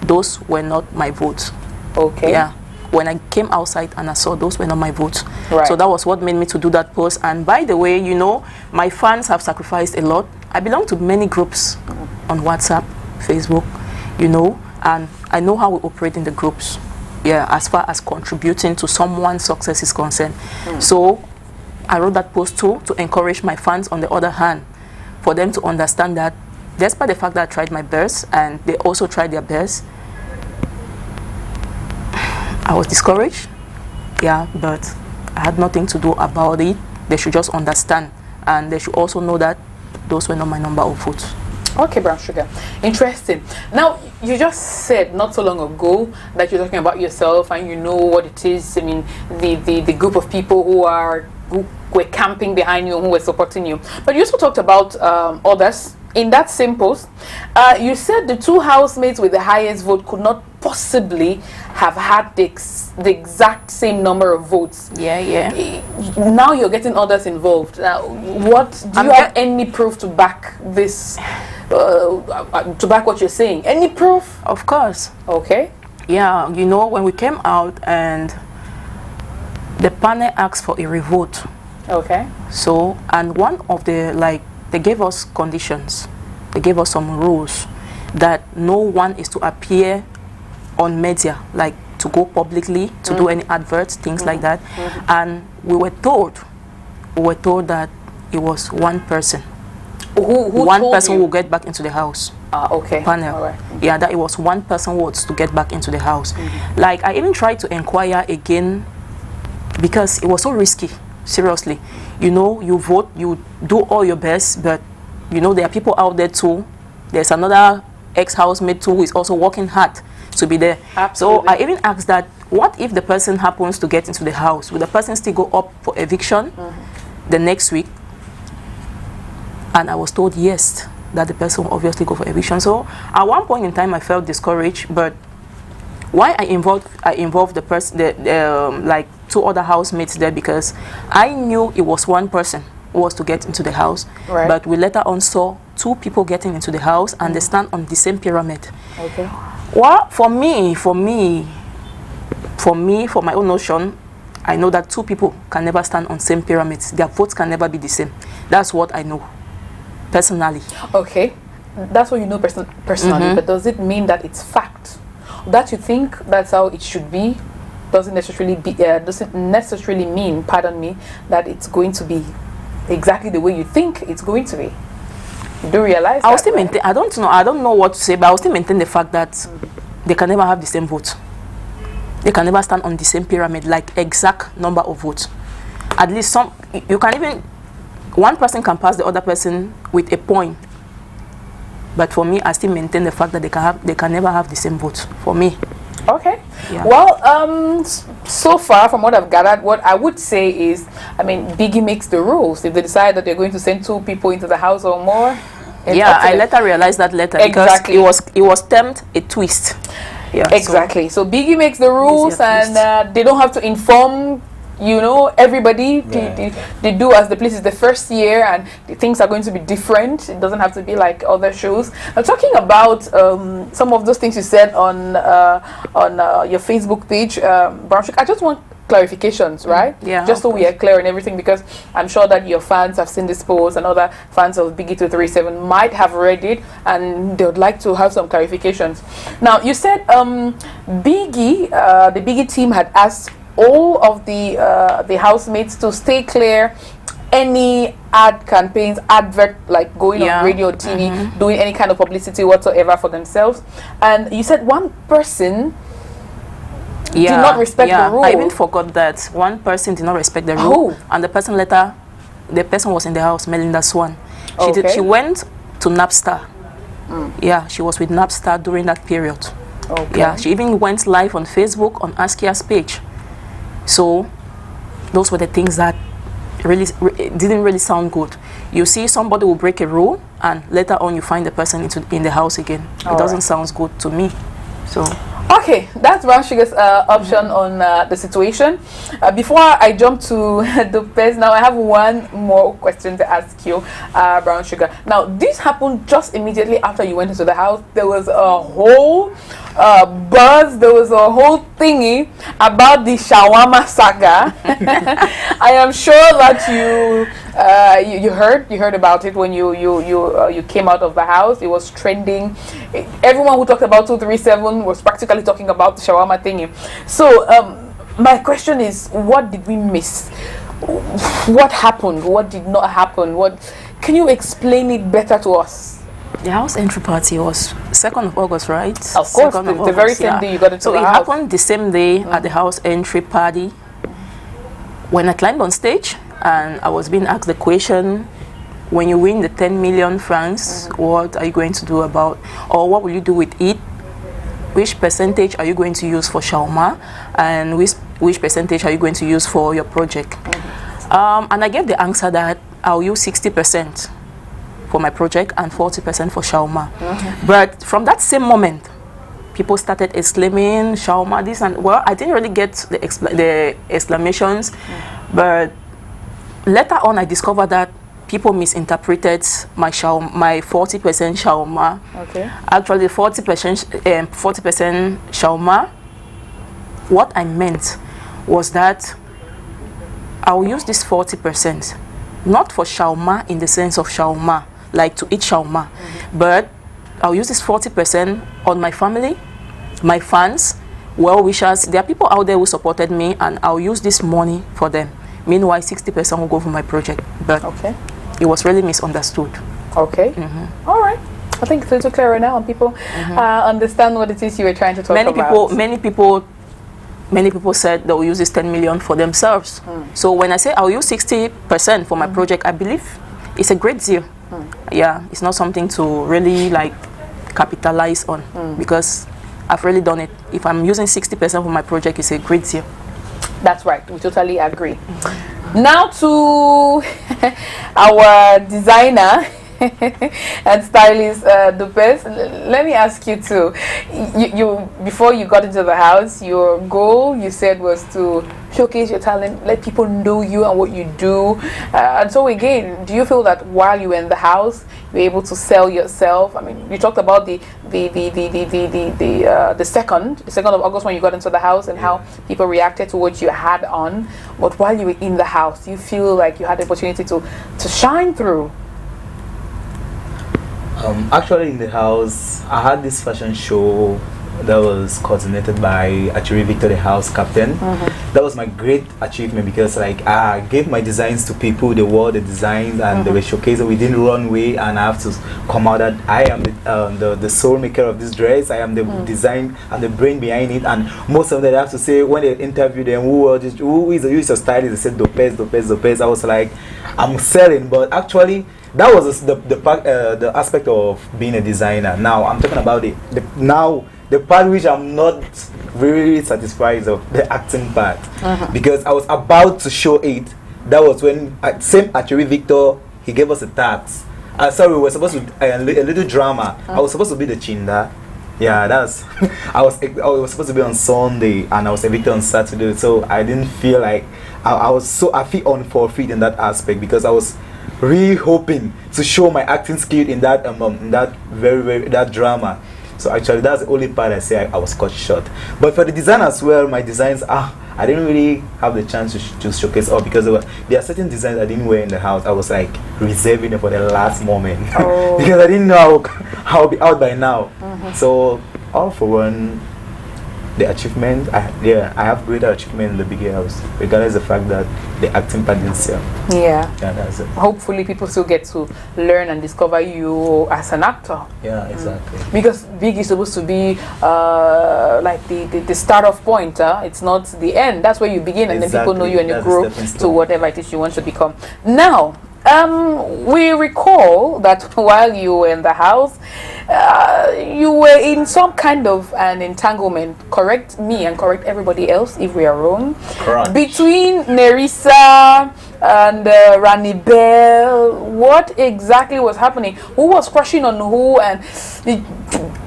Those were not my votes. Okay. Yeah. When I came outside and I saw those were not my votes. Right. So that was what made me to do that post. And by the way, you know, my fans have sacrificed a lot. I belong to many groups on WhatsApp, Facebook, you know, and I know how we operate in the groups. Yeah, as far as contributing to someone's success is concerned. So I wrote that post too to encourage my fans on the other hand, for them to understand that despite the fact that I tried my best and they also tried their best, I was discouraged, yeah, but I had nothing to do about it. They should just understand, and they should also know that those were not my number of votes. Okay, Brown Sugar. Interesting. Now, you just said not so long ago that you're talking about yourself and you know what it is. I mean, the group of people who were camping behind you and who were supporting you. But you also talked about others. In that same post, you said the two housemates with the highest vote could not possibly have had the exact same number of votes. Yeah. Now you're getting others involved. Do you have any proof to back this? To back what you're saying? Any proof? Of course. Okay. Yeah, you know, when we came out and the panel asked for a revote. Okay. So, and one of the, like, they gave us conditions. They gave us some rules that no one is to appear on media, like to go publicly, to do any adverts, things like that. And we were told that it was one person. One person will get back into the house. Okay. Panel. All right. Yeah, that it was one person was to get back into the house. Like, I even tried to inquire again because it was so risky. Seriously, you know, you vote, you do all your best, but you know there are people out there too. There's another ex-housemate too who is also working hard to be there. Absolutely. So I even asked that, what if the person happens to get into the house? Will the person still go up for eviction the next week? And I was told yes, that the person will obviously go for eviction. So at one point in time, I felt discouraged, but why I involved the person, like 2 other housemates there, because I knew it was one person who was to get into the house, right. But we later on saw 2 people getting into the house, and they stand on the same pyramid. Okay. Well, for my own notion, I know that 2 people can never stand on same pyramids. Their votes can never be the same. That's what I know, personally. Okay, that's what you know personally, but does it mean that it's fact? That you think that's how it should be doesn't necessarily mean, pardon me, that it's going to be exactly the way you think it's going to be. You do realize I still maintain, I don't know what to say, but I will still maintain the fact that they can never have the same vote. They can never stand on the same pyramid, like exact number of votes. At least you can even, one person can pass the other person with a point. But for me, I still maintain the fact that they can never have the same vote. For me. Okay. Yeah. Well, so far from what I've gathered, what I would say is, I mean, Biggy makes the rules. If they decide that they're going to send 2 people into the house or more. Yeah, I later realized that later, exactly. Because it was termed a twist. Yeah. Exactly. So Biggy makes the rules, and they don't have to inform, you know, everybody. They do as the place is the first year, and the things are going to be different. It doesn't have to be like other shows. Now, talking about some of those things you said on your Facebook page, Brown Sugar, I just want clarifications, right? Yeah. Just so we are clear on everything, because I'm sure that your fans have seen this post, and other fans of Biggy 237 might have read it, and they would like to have some clarifications. Now, you said Biggy, the Biggy team had asked all of the housemates to stay clear any ad campaigns, advert, like going on radio, TV, doing any kind of publicity whatsoever for themselves. And you said one person did not respect the rule. I even forgot that one person did not respect the rule, and the person was in the house, Melinda Swan. She went to Napster. Yeah, she was with Napster during that period. Okay. Yeah, she even went live on Facebook on Askia's page. So those were the things that really didn't really sound good. You see, somebody will break a rule, and later on you find the person in the house again. It doesn't sound good to me. So. Okay, that's Brown Sugar's option on the situation. Before I jump to the best, now I have one more question to ask you, Brown Sugar. Now, this happened just immediately after you went into the house. There was a whole buzz, there was a whole thingy about the shawarma saga. I am sure that you heard about it when you came out of the house. It was trending. Everyone who talked about 237 was practically talking about the shawarma thingy. So my question is, what did we miss? What happened? What did not happen? Can you explain it better to us? The house entry party was 2nd of August, right? Of course, the very same day you got into the house. So it happened the same day at the house entry party. When I climbed on stage and I was being asked the question, when you win the 10 million francs, what are you going to do about, or what will you do with it? Which percentage are you going to use for shawarma, and which percentage are you going to use for your project? And I gave the answer that I'll use 60% for my project and 40% for shawarma. But from that same moment, people started exclaiming shawarma this, and well, I didn't really get the exclamations, but later on I discovered that people misinterpreted my 40% shawarma. Okay. Actually, 40% shawarma. What I meant was that I'll use this 40% not for shawarma in the sense of shawarma, like to eat shawarma, but I'll use this 40% on my family, my fans, well-wishers. There are people out there who supported me, and I'll use this money for them. Meanwhile, 60% will go for my project. But it was really misunderstood. Okay. All right. I think it's a little clearer now, and people understand what it is you were trying to talk about. Many people said they will use this 10 million for themselves. So when I say I'll use 60% for my project, I believe it's a great deal. Yeah, it's not something to really like capitalize on, because I've really done it. If I'm using 60% for my project, it's a great deal. That's right. We totally agree. Now to our designer. and stylist Dupes. Let me ask you too. You before you got into the house, your goal you said was to showcase your talent, let people know you and what you do. And so again, do you feel that while you were in the house, you were able to sell yourself? I mean, you talked about the second of August when you got into the house and how people reacted to what you had on. But while you were in the house, do you feel like you had the opportunity to shine through? Actually, in the house, I had this fashion show that was coordinated by actually Evicted, the house captain. That was my great achievement because like I gave my designs to people, they wore the designs and they were showcased within the runway, and I have to come out that I am the soul maker of this dress. I am the design and the brain behind it. And most of them have to say when they interview them, who is your stylist? They said Dopez. I was like, I'm selling, but actually that was the aspect of being a designer. Now I'm talking about the part which I'm not very satisfied is of the acting part, because I was about to show it. That was when same actually Victor, he gave us a tax. Sorry, we were supposed to a little drama. I was supposed to be the Chinda. Yeah, that's I was supposed to be on Sunday and I was evicted on Saturday, so I didn't feel like I feel on forfeit in that aspect because I was really hoping to show my acting skill in that that drama. So actually that's the only part I say I was cut short. But for the design as well, my designs I didn't really have the chance to showcase all because there are certain designs I didn't wear in the house. I was like reserving them for the last moment because I didn't know how I'll be out by now. So all for one, the achievement, I have greater achievement in the Biggy house, regardless of the fact that the acting part didn't sell. Yeah, that's it. Hopefully people still get to learn and discover you as an actor. Yeah, exactly. Because Biggy is supposed to be like the start off point. It's not the end. That's where you begin, and then people know you and you grow to whatever it is you want to become. Now, we recall that while you were in the house, you were in some kind of an entanglement. Correct me and correct everybody else if we are wrong. Correct. Between Nerissa and Rani Bell, what exactly was happening? Who was crushing on who? And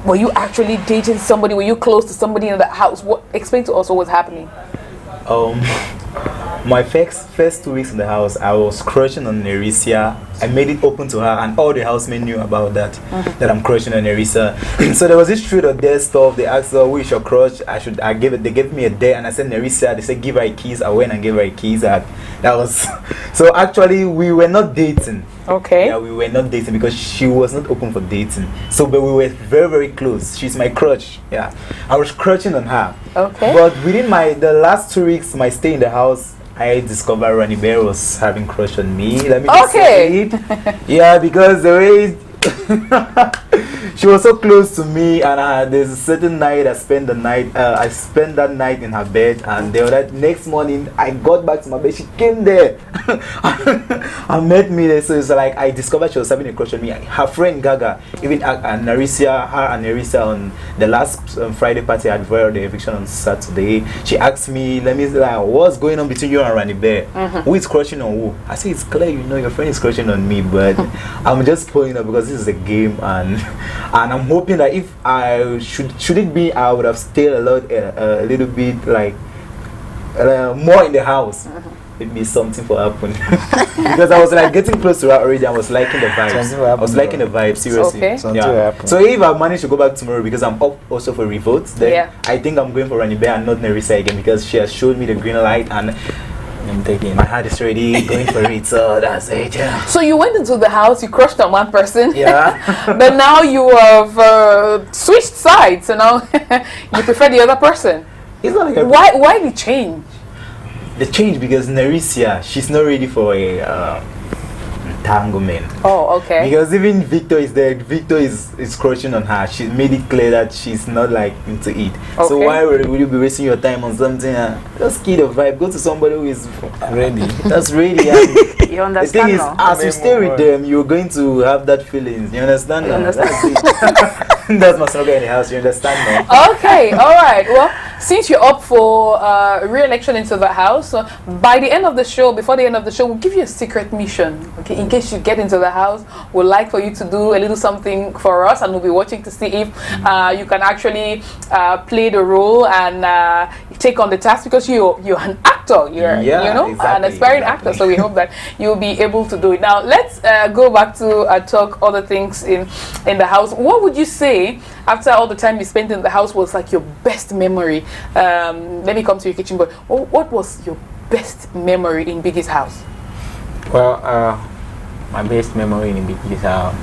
were you actually dating somebody? Were you close to somebody in the house? Explain to us what was happening. My first 2 weeks in the house, I was crushing on Nerissa. I made it open to her, and all the housemates knew about that, that I'm crushing on Nerissa. So there was this truth or dare stuff. They asked her, who is your crush? They gave me a dare, and I said Nerissa. They said, give her a kiss. I went and gave her a kiss. That was, so actually we were not dating. Okay. Yeah, we were not dating because she was not open for dating. So, but we were very, very close. She's my crush. Yeah, I was crushing on her. Okay. But within the last 2 weeks, my stay in the house, I discovered Rani Bear was having crush on me. Let me just say it. Yeah, because the way she was so close to me, and there's a certain night I spent that night in her bed, and the next morning I got back to my bed. She came there and met me there. So it's like I discovered she was having a crush on me. Her friend Gaga, even Nerissa on the last Friday party I had for the eviction on Saturday. She asked me, what's going on between you and Rani Bear? Who is crushing on who? I said, it's clear, your friend is crushing on me, but I'm just pulling up because this is a game, and I'm hoping that if I should it be, I would have stayed a little bit more in the house. Maybe something will happen because I was like getting close to her already. I was liking the vibe. Seriously. Okay. So if I manage to go back tomorrow because I'm up also for revotes, then I think I'm going for Rani Bear and not Nerissa again because she has showed me the green light and I'm taking my heart is ready, going for it. So that's it. Yeah. So you went into the house, you crushed on one person. Yeah. But now you have switched sides. So now you prefer the other person. It's not like why the change? The change because Nerissa, she's not ready for a entanglement. Oh, okay. Because even Victor is there. Victor is crushing on her. She made it clear that she's not like into it. Okay. So why would you be wasting your time on something? Just keep the vibe. Go to somebody who is ready. That's ready. You understand? The thing is, now? as you stay with them, you're going to have that feeling. You understand? You understand? That's my slogan in the house. You understand, no? Okay, all right. Well, since you're up for re-election into the house, by the end of the show, before the end of the show, we'll give you a secret mission. Okay, in case you get into the house, we'd like for you to do a little something for us, and we'll be watching to see if you can actually play the role and take on the task, because you're an actor. You're an aspiring actor. So we hope that you'll be able to do it. Now let's go back to talk other things in the house. What would you say, after all the time you spent in the house, was like your best memory? Let me come to your kitchen boy. What was your best memory in Biggy's house? Well, my best memory in Biggy's house,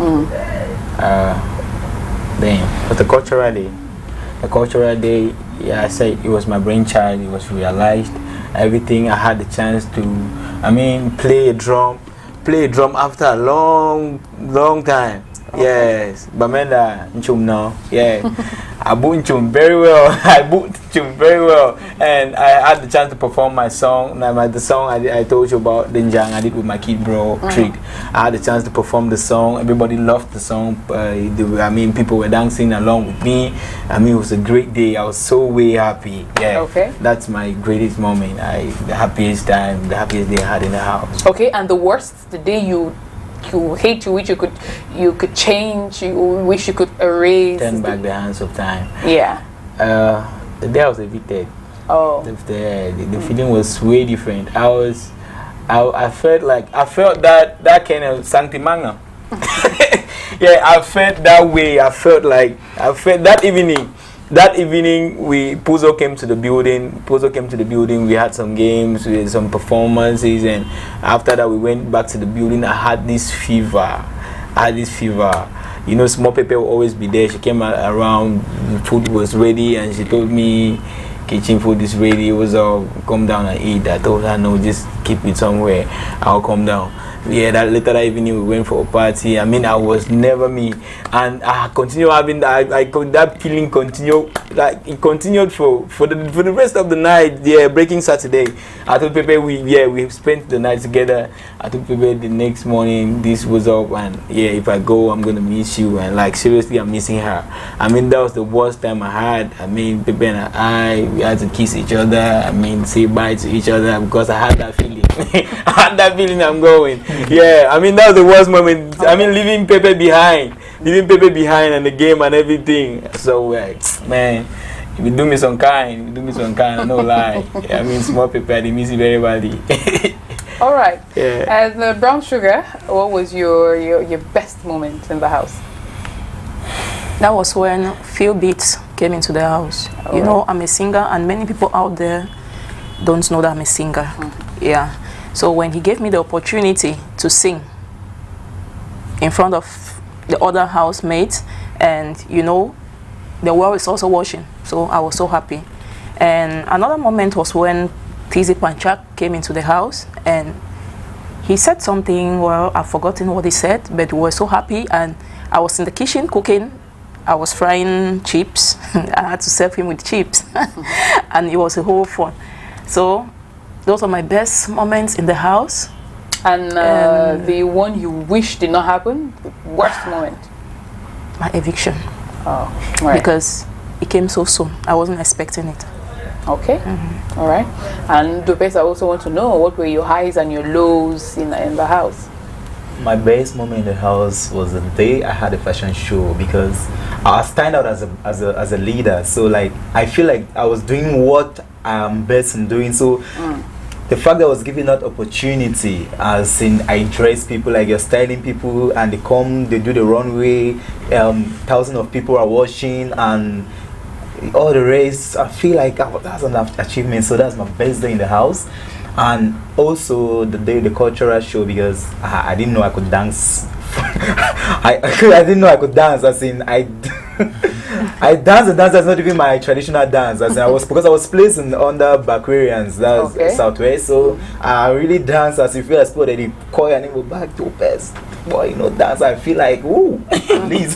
was the cultural day. The cultural day, yeah, I said it was my brainchild. It was realized. Everything, I had the chance to, play a drum after a long time. Okay. Yes, Bamenda Nchum now. Yeah, I boot Nchum very well. And I had the chance to perform my song. The song I told you about, Denjang, I did with my kid bro Treat. I had the chance to perform the song. Everybody loved the song. People were dancing along with me. It was a great day. I was so way happy. Yeah. Okay. That's my greatest moment. The happiest day I had in the house. Okay, and the worst, the day you hate, you wish you could change, you wish you could erase, turn back the hands of time. Yeah. The day I was evicted. Oh. The feeling was way different. I felt that kind of sanctimanga. Yeah, I felt that way. I felt that evening. That evening, Puzo came to the building. We had some games, we had some performances, and after that, we went back to the building. I had this fever. You know, small Pepe will always be there. She came around, the food was ready, and she told me, kitchen food is ready. It was all, come down and eat. I told her, no, just keep it somewhere. I'll come down. Yeah, later that evening we went for a party. I was never me, and I continue having that feeling it continued for the rest of the night. Yeah, breaking Saturday. I told Pepe we spent the night together. I told Pepe the next morning this was up, and yeah, if I go I'm gonna miss you, and seriously I'm missing her. That was the worst time I had. Pepe and we had to kiss each other. Say bye to each other because I had that feeling. I had that feeling I'm going. Yeah, that was the worst moment. Leaving Pepe behind and the game and everything. So, man, if you do me some kind, no lie. Small Pepe, they miss it very badly. All right. Yeah. As Brown Sugar, what was your best moment in the house? That was when Phil Beats came into the house. All you know, I'm a singer, and many people out there don't know that I'm a singer. Yeah. So when he gave me the opportunity to sing in front of the other housemates, and you know, the world is also watching, so I was so happy. And another moment was when Tizi Panchak came into the house, and he said something, well, I've forgotten what he said, but we were so happy, and I was in the kitchen cooking. I was frying chips. I had to serve him with chips, and it was a whole fun. So those are my best moments in the house. And the one you wish did not happen, the worst moment? My eviction. Oh, right. Because it came so soon. I wasn't expecting it. Okay. All right. And Dupes, I also want to know, what were your highs and your lows in the house? My best moment in the house was the day I had a fashion show, because I stand out as a leader. So I feel like I was doing what I'm best in doing. So the fact that I was given that opportunity, as in I dress people, you're styling people, and they do the runway, thousands of people are watching, and all the rest, I feel like that's an achievement. So that's my best day in the house. And also the cultural show, because I didn't know I could dance. I didn't know I could dance, as in I dance a dance that's not even my traditional dance, as in because I was placed under Backwarians, that's okay. Southwest, so I really dance as if I sport the call your name back to best boy, dance. I feel like please.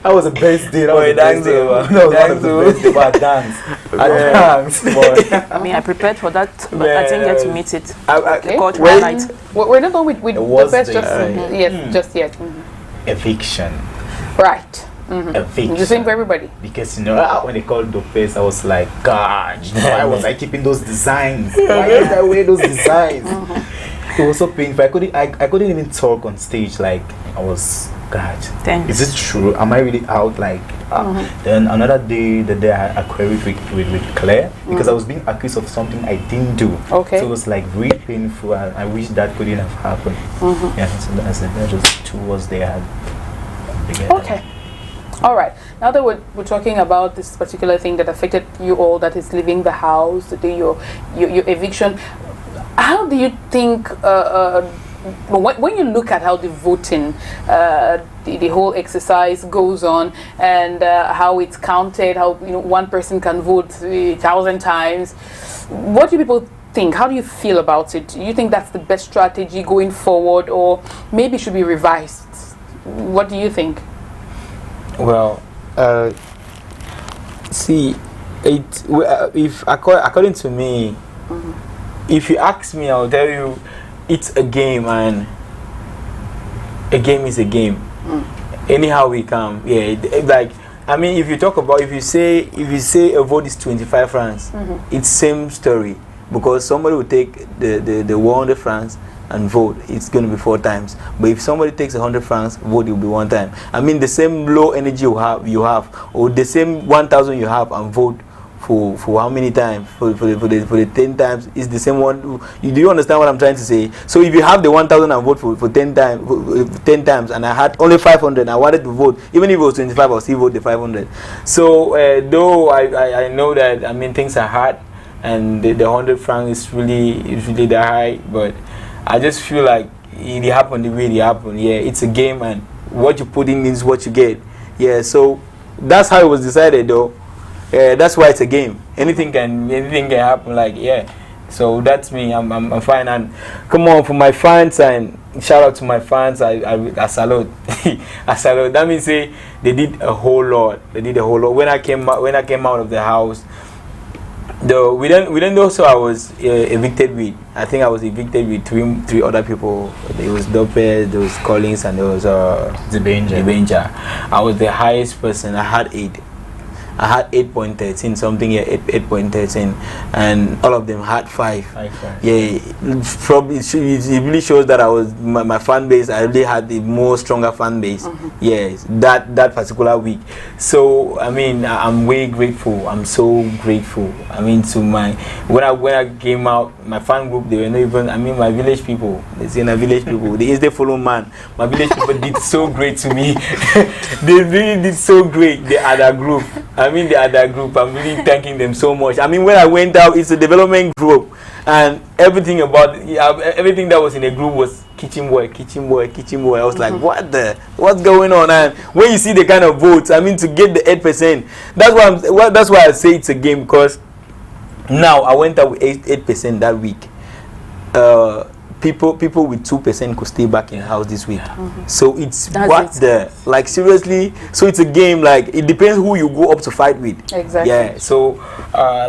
That was the best day. That was the best day. That was one of the best days. But dance. I prepared for that, but I didn't get to meet it. Okay. We're not done with the best just yet. Eviction. Right. eviction. The same for everybody. Because when they called the face, I was like, God, why was I keeping those designs? Why did I wear those designs? It was so painful. I couldn't even talk on stage. Like I was, God, is this true? Am I really out? Like then another day, the day I queried with Claire because I was being accused of something I didn't do. Okay. So it was like really painful. I wish that couldn't have happened. Yeah, so that just 2 words they had. Okay. All right. Now that we're talking about this particular thing that affected you all, that is leaving the house, the day your eviction, how do you think? When you look at how the voting, the whole exercise goes on, and how it's counted, how one person can vote 1,000 times, what do people think? How do you feel about it? Do you think that's the best strategy going forward, or maybe it should be revised? What do you think? Well, see, if according to me, if you ask me, I'll tell you, it's a game, and a game is a game. Anyhow we come, like I mean, if you say a vote is 25 francs, it's same story, because somebody will take the 100 francs and vote, it's going to be 4 times. But if somebody takes 100 francs, vote, it will be 1 time. I mean, the same low energy you have, or the same 1,000 you have, and vote for how many times? For the 10 times, is the same one. Do you understand what I'm trying to say? So if you have the 1,000 and vote for 10 times, and I had only 500, I wanted to vote, even if it was 25, I'll still vote the 500. So though I know that, I mean, things are hard, and the 100 francs is really that high, but I just feel like it happened the way it happened. Yeah, it's a game, and what you put in is what you get. Yeah, so that's how it was decided, though. That's why it's a game. Anything can happen. Like, yeah. So that's me. I'm fine. And come on, for my fans, and shout out to my fans. I salute. I salute. That means they did a whole lot. When I came out of the house, we didn't know. So I was evicted with. I think I was evicted with three other people. There was Lopez, there was Collins, and there was Zibenja. I was the highest person. I had 8.13 something. Yeah, 8.13, and all of them had 5. Yeah, probably it really shows that I was my fan base. I really had the more stronger fan base. Yes, that particular week. So I mean, I'm way grateful. I'm so grateful. I mean, to when I came out, my fan group, they were not even. I mean, my village people. They say my village people. They is the follow man. My village people did so great to me. They really did so great. The other group. I'm really thanking them so much. I mean, when I went out, it's a development group, and everything that was in the group was kitchen boy. I was like, what's going on? And when you see the kind of votes, I mean, to get the 8%, that's why I say it's a game, because now I went out with 8% that week. People with 2% could stay back in the house this week. So it's like, seriously. So it's a game. Like, it depends who you go up to fight with. Exactly. Yeah. So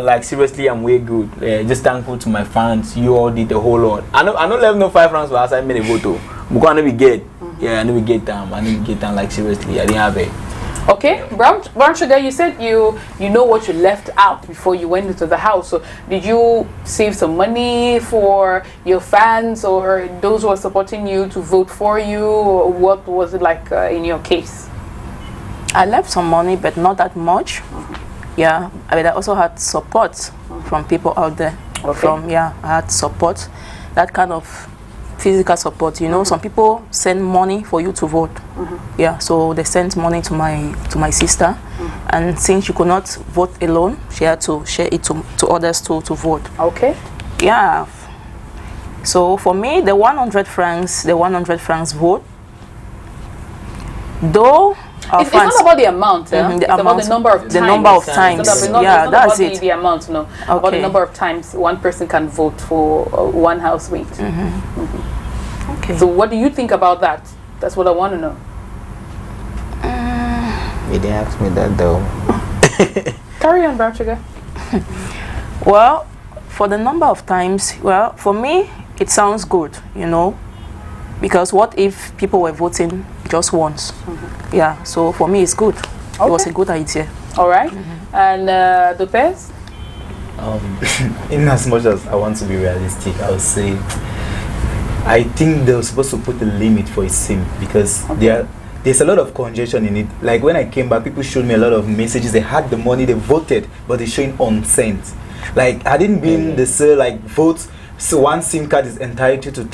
like, seriously, I'm way good. Just thankful to my fans. You all did a whole lot. I know level no 5 rounds last I made a vote. Because I never get. Yeah, I never get them. Like, seriously, I didn't have it. Okay, Brown Sugar, you said you know what you left out before you went into the house. So did you save some money for your fans or those who are supporting you to vote for you? Or what was it like in your case? I left some money, but not that much. Yeah, I mean, I also had support from people out there. Okay. I had support, that kind of physical support. You know, some people send money for you to vote. Yeah, so they sent money to my sister, and since she could not vote alone, she had to share it to others to vote. Okay. Yeah. So for me, the 100 francs vote, though. It's not about the amount, it's about the number of times. The number of times. It's not about the amount, no. Okay. About the number of times one person can vote for one housemate. Okay. So what do you think about that? That's what I want to know. You didn't ask me that, though. Carry on, Brown Sugar. Well, for the number of times, for me, it sounds good, you know. Because what if people were voting just once. Yeah, so for me it's good. It was a good idea. All right. And the best? In as much as I want to be realistic, I would say I think they were supposed to put a limit for a sim, because there's a lot of congestion in it. Like when I came back, people showed me a lot of messages. They had the money, they voted, but they're showing unsent. Like I didn't mean they say like votes. So one SIM card is entitled to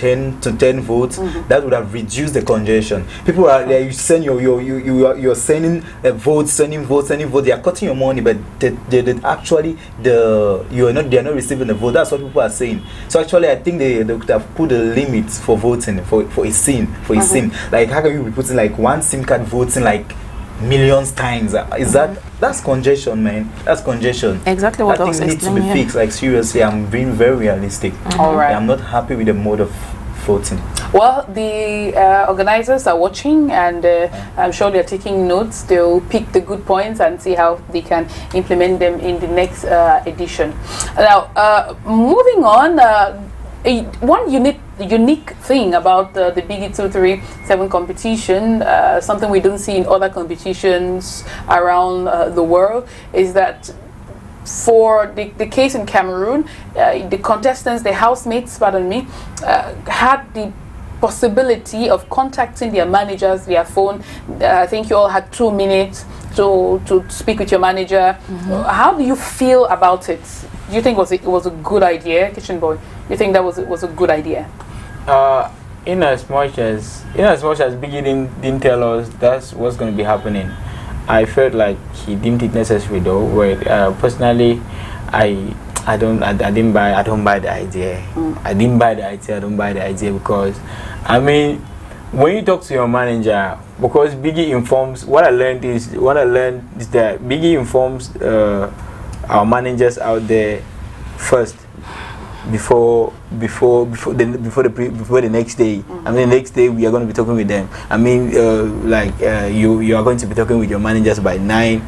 10 votes. That would have reduced the congestion. People are there. You send you're sending votes, sending votes. They are cutting your money, but they actually they're not receiving the vote. That's what people are saying. So actually, I think they could have put a limit for voting for a SIM SIM. Like how can you be putting like one SIM card voting like millions times? That's congestion, man. That's congestion. Exactly what I was explaining. That thing needs to be fixed. Like seriously, I'm being very realistic. All right. I'm not happy with the mode of voting. Well, the organizers are watching, and I'm sure they're taking notes. They'll pick the good points and see how they can implement them in the next edition. Now, moving on, one unique thing about the Biggy 237 competition, something we don't see in other competitions around the world, is that for the case in Cameroon, the contestants, the housemates, pardon me, had the possibility of contacting their managers via phone. I think you all had 2 minutes to speak with your manager. How do you feel about it? Do you think it was a good idea, Kitchen Boy? Do you think that was a good idea? In as much as Biggie didn't tell us that's what's going to be happening, I felt like he deemed it necessary though. Where personally, I don't buy the idea. I didn't buy the idea. I don't buy the idea because, I mean, when you talk to your manager, because Biggie informs. What I learned is that Biggie informs our managers out there first. Before the next day. I mean, the next day we are going to be talking with them. I mean, you are going to be talking with your managers by 9.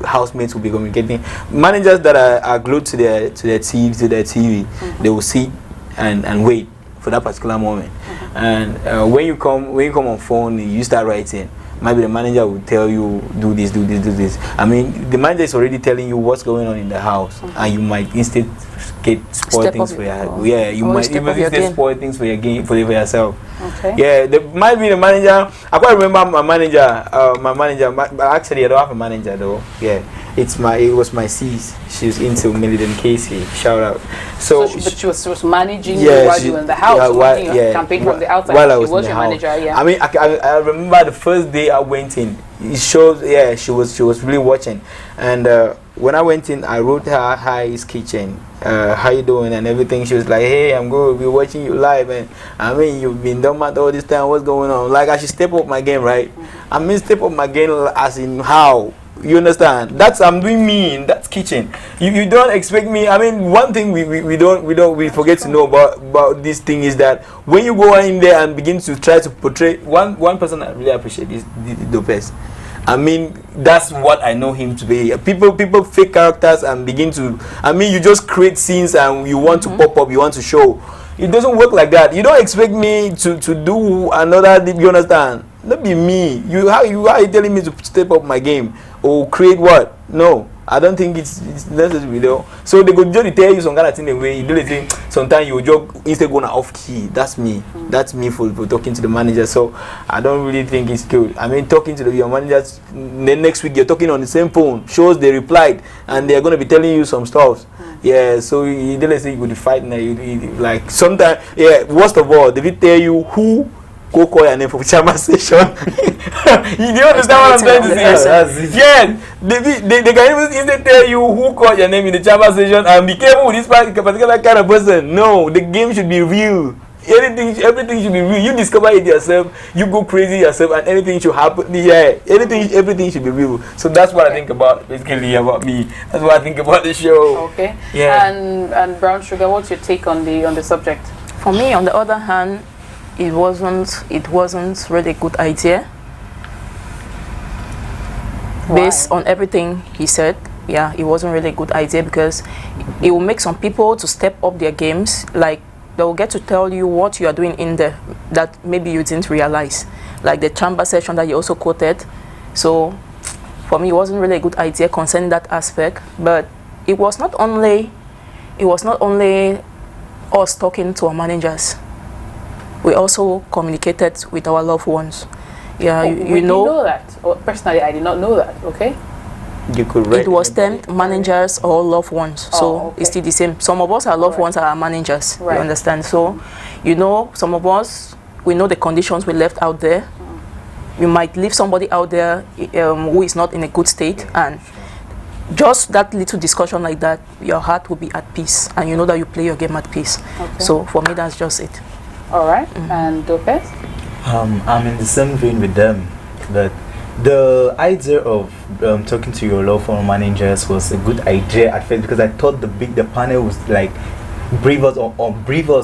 Housemates will be communicating. Managers that are glued to their TV, they will sit and wait for that particular moment. And when you come on phone, you start writing. Maybe the manager will tell you do this. I mean, the manager is already telling you what's going on in the house, and you might instead spoil things for you might even spoil things for your game for yourself. Okay. Yeah, there might be the manager. I quite remember my manager. Actually, I don't have a manager though. Yeah, it was my sis. She's into Millie Casey. Shout out. But she was managing you while you were in the house, working on campaign from the outside. While I was your manager. Yeah. I mean, I remember the first day I went in. It shows. Yeah, she was really watching, and when I went in, I wrote her, "Hi, it's Kitchen. How you doing?" and everything. She was like, "Hey, I'm good. We're watching you live, and I mean, you've been dormant all this time. What's going on?" Like, I should step up my game, right? I mean, step up my game as in how. You understand? That's I'm doing me. That's Kitchen. You don't expect me. I mean, one thing we forget to know about this thing is that when you go in there and begin to try to portray one person I really appreciate is the best. I mean, that's what I know him to be. People fake characters and begin to. I mean, you just create scenes and you want to pop up. You want to show. It doesn't work like that. You don't expect me to do another. You understand? Not be me. How are you telling me to step up my game or create what? No, I don't think it's necessary though. So they go just tell you some kind of thing the way you do the thing. Sometimes you just instead going off key. That's me. That's me for talking to the manager. So I don't really think it's good. I mean, talking to your managers. Then next week you're talking on the same phone. Shows they replied and they're going to be telling you some stuff. Yeah, so you didn't say you would fight now. Like sometimes, yeah. Worst of all, they will tell you who go call your name for chairman session. You don't understand what I'm trying to say? Yeah, they can even tell you who called your name in the chairman session and be careful with this particular kind of person. No, the game should be real. Everything should be real. You discover it yourself. You go crazy yourself, and anything should happen. Yeah, everything should be real. So that's what I think about basically about me. That's what I think about the show. Okay. Yeah. And Brown Sugar, what's your take on the subject? For me, on the other hand, it wasn't really a good idea. Why? Based on everything he said, yeah, it wasn't really a good idea because it will make some people to step up their games. Like they will get to tell you what you are doing in there that maybe you didn't realize. like the chamber session that you also quoted. So for me, it wasn't really a good idea concerning that aspect. But it was not only us talking to our managers. We also communicated with our loved ones. Yeah, you know that. Personally, I did not know that. Okay. You could it was them managers or loved ones. So okay. it's still the same. Some of us are loved ones, are our managers. Right. You understand? So, you know, some of us, we know the conditions we left out there. You might leave somebody out there who is not in a good state, and just that little discussion like that, your heart will be at peace, and you know that you play your game at peace. Okay. So for me, that's just it. All right. And Lopez? I'm in the same vein with them. That the idea of talking to your law firm managers was a good idea at first, because I thought the panel was like brief us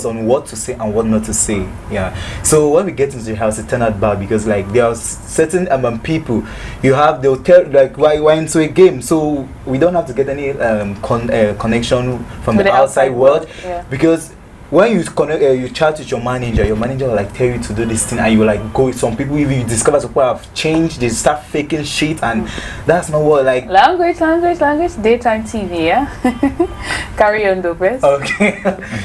on what to say and what not to say. Yeah. So when we get into the house, it turned out bad, because like there are certain people they'll tell like why into a game, so we don't have to get any connection from the outside world. Yeah. Because when you connect, you chat with your manager will like tell you to do this thing, and you like go with some people. If you discover some people have changed, they start faking shit, and that's not what like language, daytime TV. Yeah. Carry on, Lopez. Okay.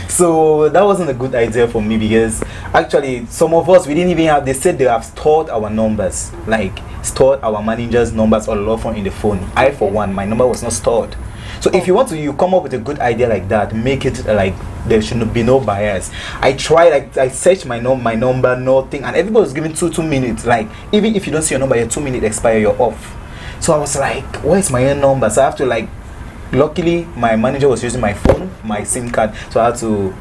So that wasn't a good idea for me, because actually some of us, we didn't even have, they said they have stored our numbers, like stored our manager's numbers or law firm in the phone. I, for one, my number was not stored. So if you want to, you come up with a good idea like that, make it like there should be no bias. I tried, like I searched my number, nothing, and everybody was giving 2 minutes. Like even if you don't see your number, your 2 minutes expire, you're off. So I was like, where's my own number? So I have to like, luckily my manager was using my phone, my SIM card, so I had to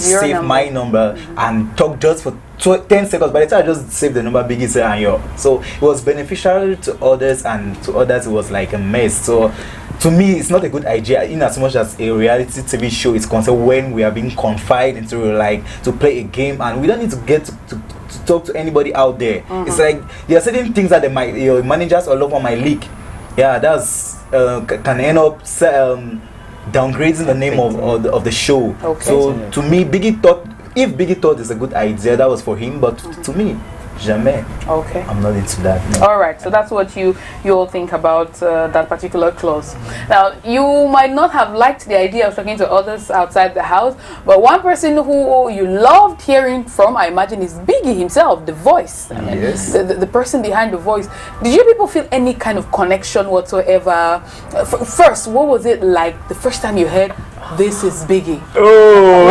save my number and talk just for 10 seconds. By the time I just saved the number, Biggy said, and yo. So it was beneficial to others, and to others it was like a mess. So to me, it's not a good idea, in as much as a reality TV show is concerned, when we are being confined into like to play a game, and we don't need to get to talk to anybody out there. It's like there are certain things that your managers or local might leak. Yeah, that's can end up downgrading the name of the show. Okay. So to me, Biggy thought it's a good idea, that was for him, but to me, jamais. Okay. I'm not into that. No. All right. So that's what you all think about that particular clause. Now, you might not have liked the idea of talking to others outside the house, but one person who you loved hearing from, I imagine, is Biggy himself, the voice. I mean, yes. The person behind the voice. Did you people feel any kind of connection whatsoever? First, what was it like the first time you heard, "This is Biggy"? Oh.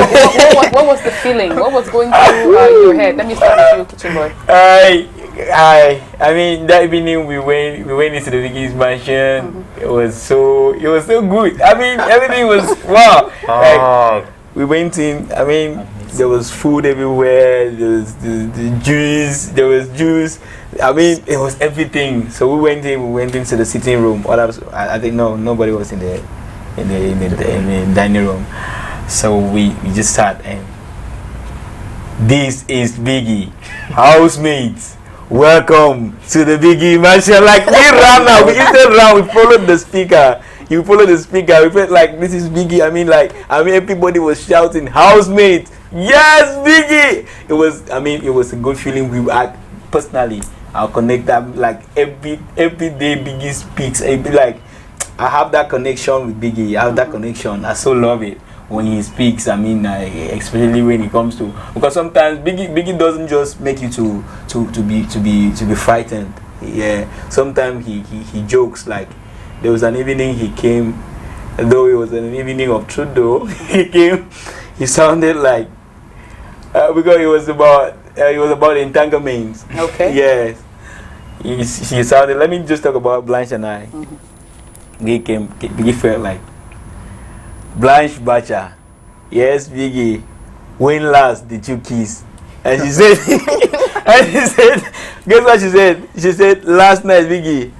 What was the feeling? What was going through your head? Let me start with you, kitchen boy. I mean, that evening we went into the Biggy's mansion. It was so good. I mean, everything was wow. Like, we went in. I mean, there was food everywhere. There was the juice. There was juice. I mean, it was everything. So we went in. We went into the sitting room. I think nobody was in the dining room. So we just sat, and this is Biggy, housemates. Welcome to the Biggy mansion. Like we ran now, we instant ran. We followed the speaker. You follow the speaker. We felt like this is Biggy. I mean, everybody was shouting, "Housemates, yes, Biggy!" It was a good feeling. Personally, I'll connect that. Like every day, Biggy speaks. It be like, I have that connection with Biggy. I have that connection. I so love it when he speaks. I mean, especially when it comes to, because sometimes Biggy doesn't just make you to be frightened. Yeah, sometimes he jokes. Like there was an evening he came, though it was an evening of truth. Though he came, he sounded like because it was about entanglements. Okay. Yes, he sounded. Let me just talk about Blanche and I. Biggy felt like, "Blanche Bacha, yes, Biggy, when last did you kiss?" And she said, guess what she said? She said, "Last night, Biggy."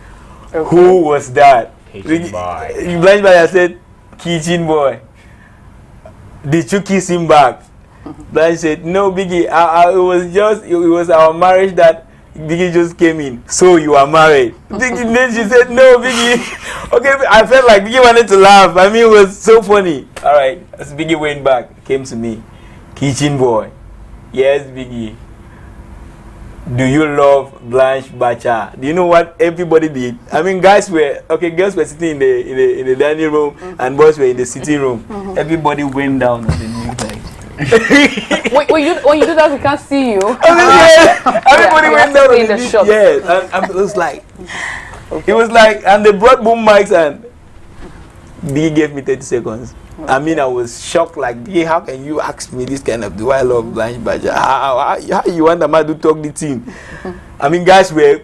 Okay. Who was that? Kitchen boy. Blanche Bacha said, "Kitchen boy. Did you kiss him back?" Blanche said, "No, Biggy, it was our marriage that Biggy just came in. So you are married." Then she said, "No, Biggy." Okay, I felt like Biggy wanted to laugh. I mean, it was so funny. All right, as Biggy went back, came to me, "Kitchen boy, yes, Biggy. do you love Blanche Bacha? Do you know what everybody did? I mean, girls were sitting in the dining room, and boys were in the sitting room. Everybody went down on the knees like. when you do that, we can't see you. Everybody went down on in the the knees. shot. Yes, and it was like, it was like, and they brought boom mics, and Biggy gave me 30 seconds. I mean, I was shocked. Like, hey, how can you ask me this kind of? Do I love Blanche Baja? How you want a man to talk the team? I mean, guys, were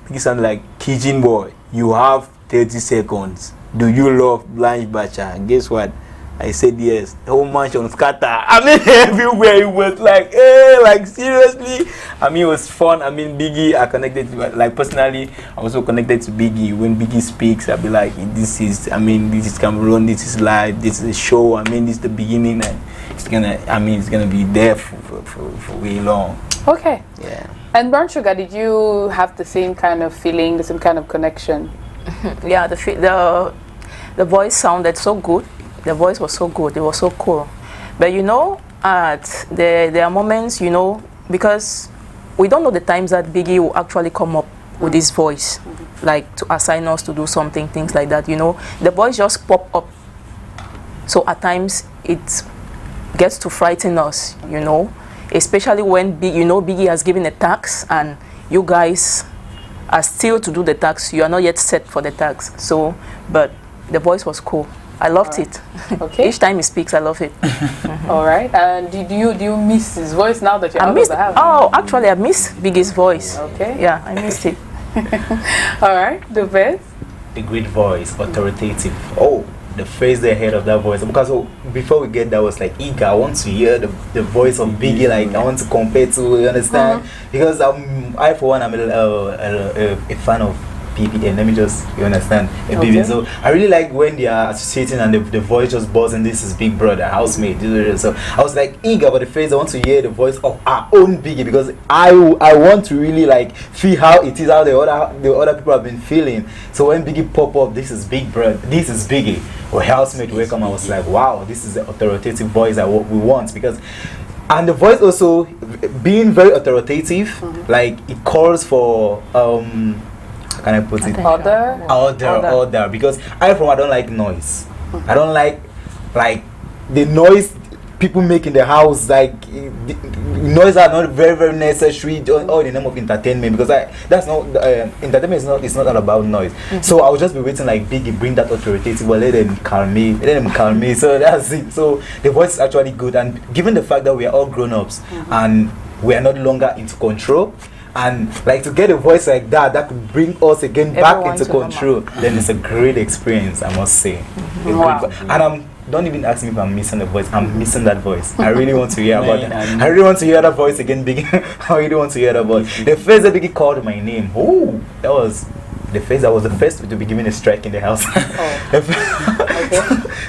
you sound like kitchen boy. You have 30 seconds. Do you love Blanche Baja? And guess what? I said yes. The whole mansion scatter. I mean, everywhere it was like, hey, like seriously. I mean, it was fun. I mean, Biggy, I connected to, like personally, I was so connected to Biggy. When Biggy speaks, I'll be like, this is Cameroon, this is live, this is a show. I mean, this is the beginning, and it's gonna be there for way long. Okay. Yeah. And Brown Sugar, did you have the same kind of feeling, the same kind of connection? Yeah, the voice sounded so good. The voice was so good. It was so cool. But you know, there are moments, you know, because we don't know the times that Biggy will actually come up with his voice, like to assign us to do something, things like that. You know, the voice just pop up. So at times it gets to frighten us, you know, especially when Biggy has given a task and you guys are still to do the task. You are not yet set for the task. So, but the voice was cool. I loved it. Okay. Each time he speaks, I love it. All right. And do you miss his voice now that you're out of the house? Oh, actually, I miss Biggy's voice. Okay. Yeah, I missed it. All right. The best. A great voice, authoritative. Oh, the phrase they heard of that voice. Because before we get that, was like eager. I want to hear the voice of Biggy. Like I want to compare to. You understand? Because I for one, I'm a fan of PP, and let me just, you understand, BB. So I really like when they are associating and the voice just buzzing. This is Big Brother, housemate. So I was like eager about the phrase. I want to hear the voice of our own Biggy, because I want to really like feel how it is, how the other people have been feeling. So when Biggy pop up, this is Big Brother, this is Biggy, or housemate welcome, I was like, wow, this is the authoritative voice that we want. Because and the voice also being very authoritative, like it calls for can I put it? Order. Because I don't like noise. I don't like the noise people make in the house. Like the noise are not very necessary. All in the name of entertainment. Because that's not entertainment is not all about noise. So I will just be waiting like Biggy bring that authoritative. Well, let them calm me. So that's it. So the voice is actually good, and given the fact that we are all grown ups and we are not longer into control. And like to get a voice like that could bring us again back into control, then it's a great experience, I must say. Wow. And don't even ask me if I'm missing the voice. I'm missing that voice. I really want to hear about that. I really want to hear that voice again, Biggy. I really want to hear that voice. The first that Biggy called my name, oh, that was the first. I was the first to be given a strike in the house.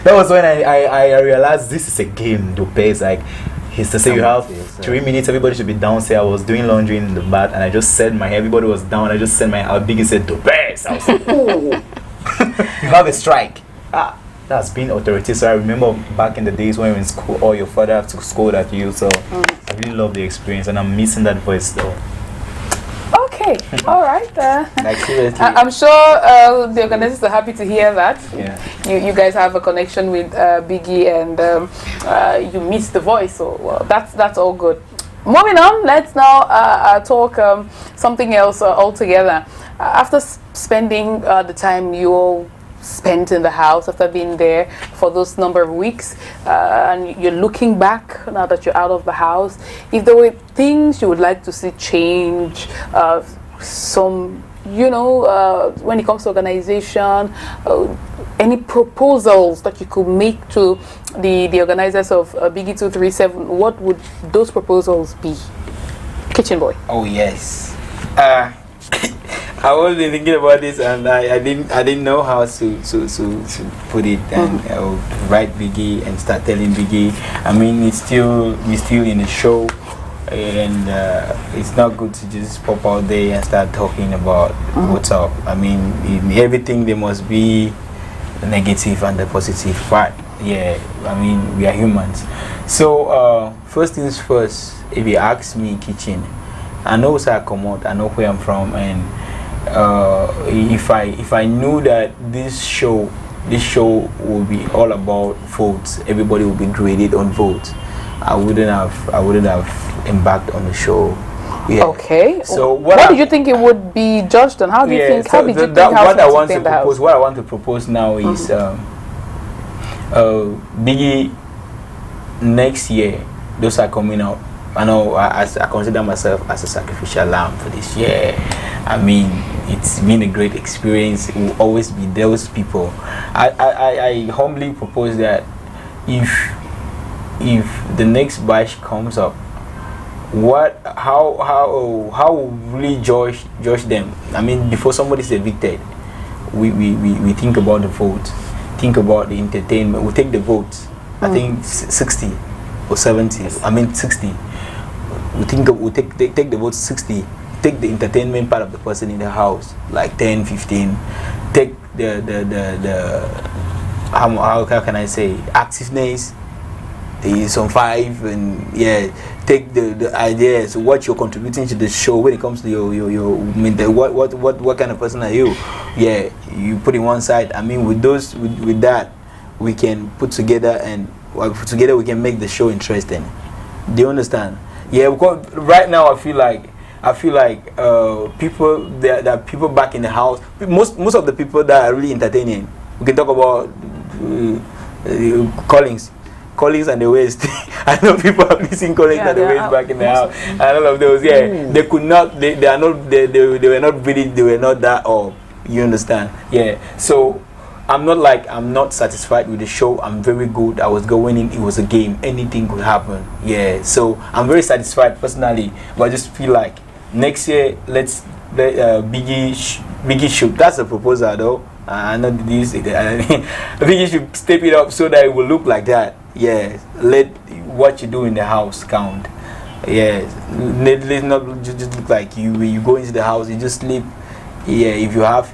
That was when I realized this is a game. The pace, like. He's to say you have 3 minutes, everybody should be downstairs. I was doing laundry in the bath and I just said everybody was down. I just said our Biggie said the best. I was like, oh, you have a strike. That's being authoritative. So I remember back in the days when you were in school, or your father had to scold at you. So I really love the experience, and I'm missing that voice though. Okay, all right. Like seriously. I'm sure the organizers are happy to hear that. Yeah. You guys have a connection with Biggy, and you miss the voice. So well, that's all good. Moving on, let's now talk something else altogether. After spending the time you all spent in the house, after being there for those number of weeks, and you're looking back now that you're out of the house, if there were things you would like to see change, some, when it comes to organization, any proposals that you could make to the organizers of Biggy 237, what would those proposals be? Kitchen boy. Oh yes. I was thinking about this, and I didn't know how to put it, and I will write Biggy and start telling Biggy. I mean, we're still in the show, and it's not good to just pop out there and start talking about what's up. I mean, in everything there must be the negative and the positive part. Yeah, I mean, we are humans. So first things first, if you ask me, kitchen, I know where I come out, I know where I'm from, and if I knew that this show will be all about votes, everybody will be graded on votes, I wouldn't have embarked on the show. Yeah. Okay. So what did you think it would be judged on? How do you think? So how did you think? What I want to propose now is Biggy next year. Those are coming out. I know I consider myself as a sacrificial lamb for this year. I mean, it's been a great experience. It will always be those people. I humbly propose that if the next batch comes up, how really judge them? I mean, before somebody's evicted, we think about the vote, think about the entertainment. We take the votes. I think 60 or 70. I mean 60. We take the votes 60. Take the entertainment part of the person in the house, like 10, 15. Take the how can I say, activeness. Is on 5, and yeah, take the ideas, what you're contributing to the show when it comes to your I mean, what kind of person are you? Yeah, you put in one side. I mean, with that, we can put together, and together we can make the show interesting. Do you understand? Yeah, because right now I feel like people, there are people back in the house. Most of the people that are really entertaining. We can talk about Collins and the West. I know people have listened Collins and the West back in the house, and all of those. Yeah, they could not. They are not. They were not really. They were not that. Or you understand? Yeah. So I'm not satisfied with the show. I'm very good. I was going in. It was a game. Anything could happen. Yeah. So I'm very satisfied personally. But I just feel like next year let Biggy shoot. That's a proposal though. I know this. Biggy should step it up so that it will look like that. Yeah, let what you do in the house count. Yeah, let not just look like you go into the house, you just sleep. Yeah, if you have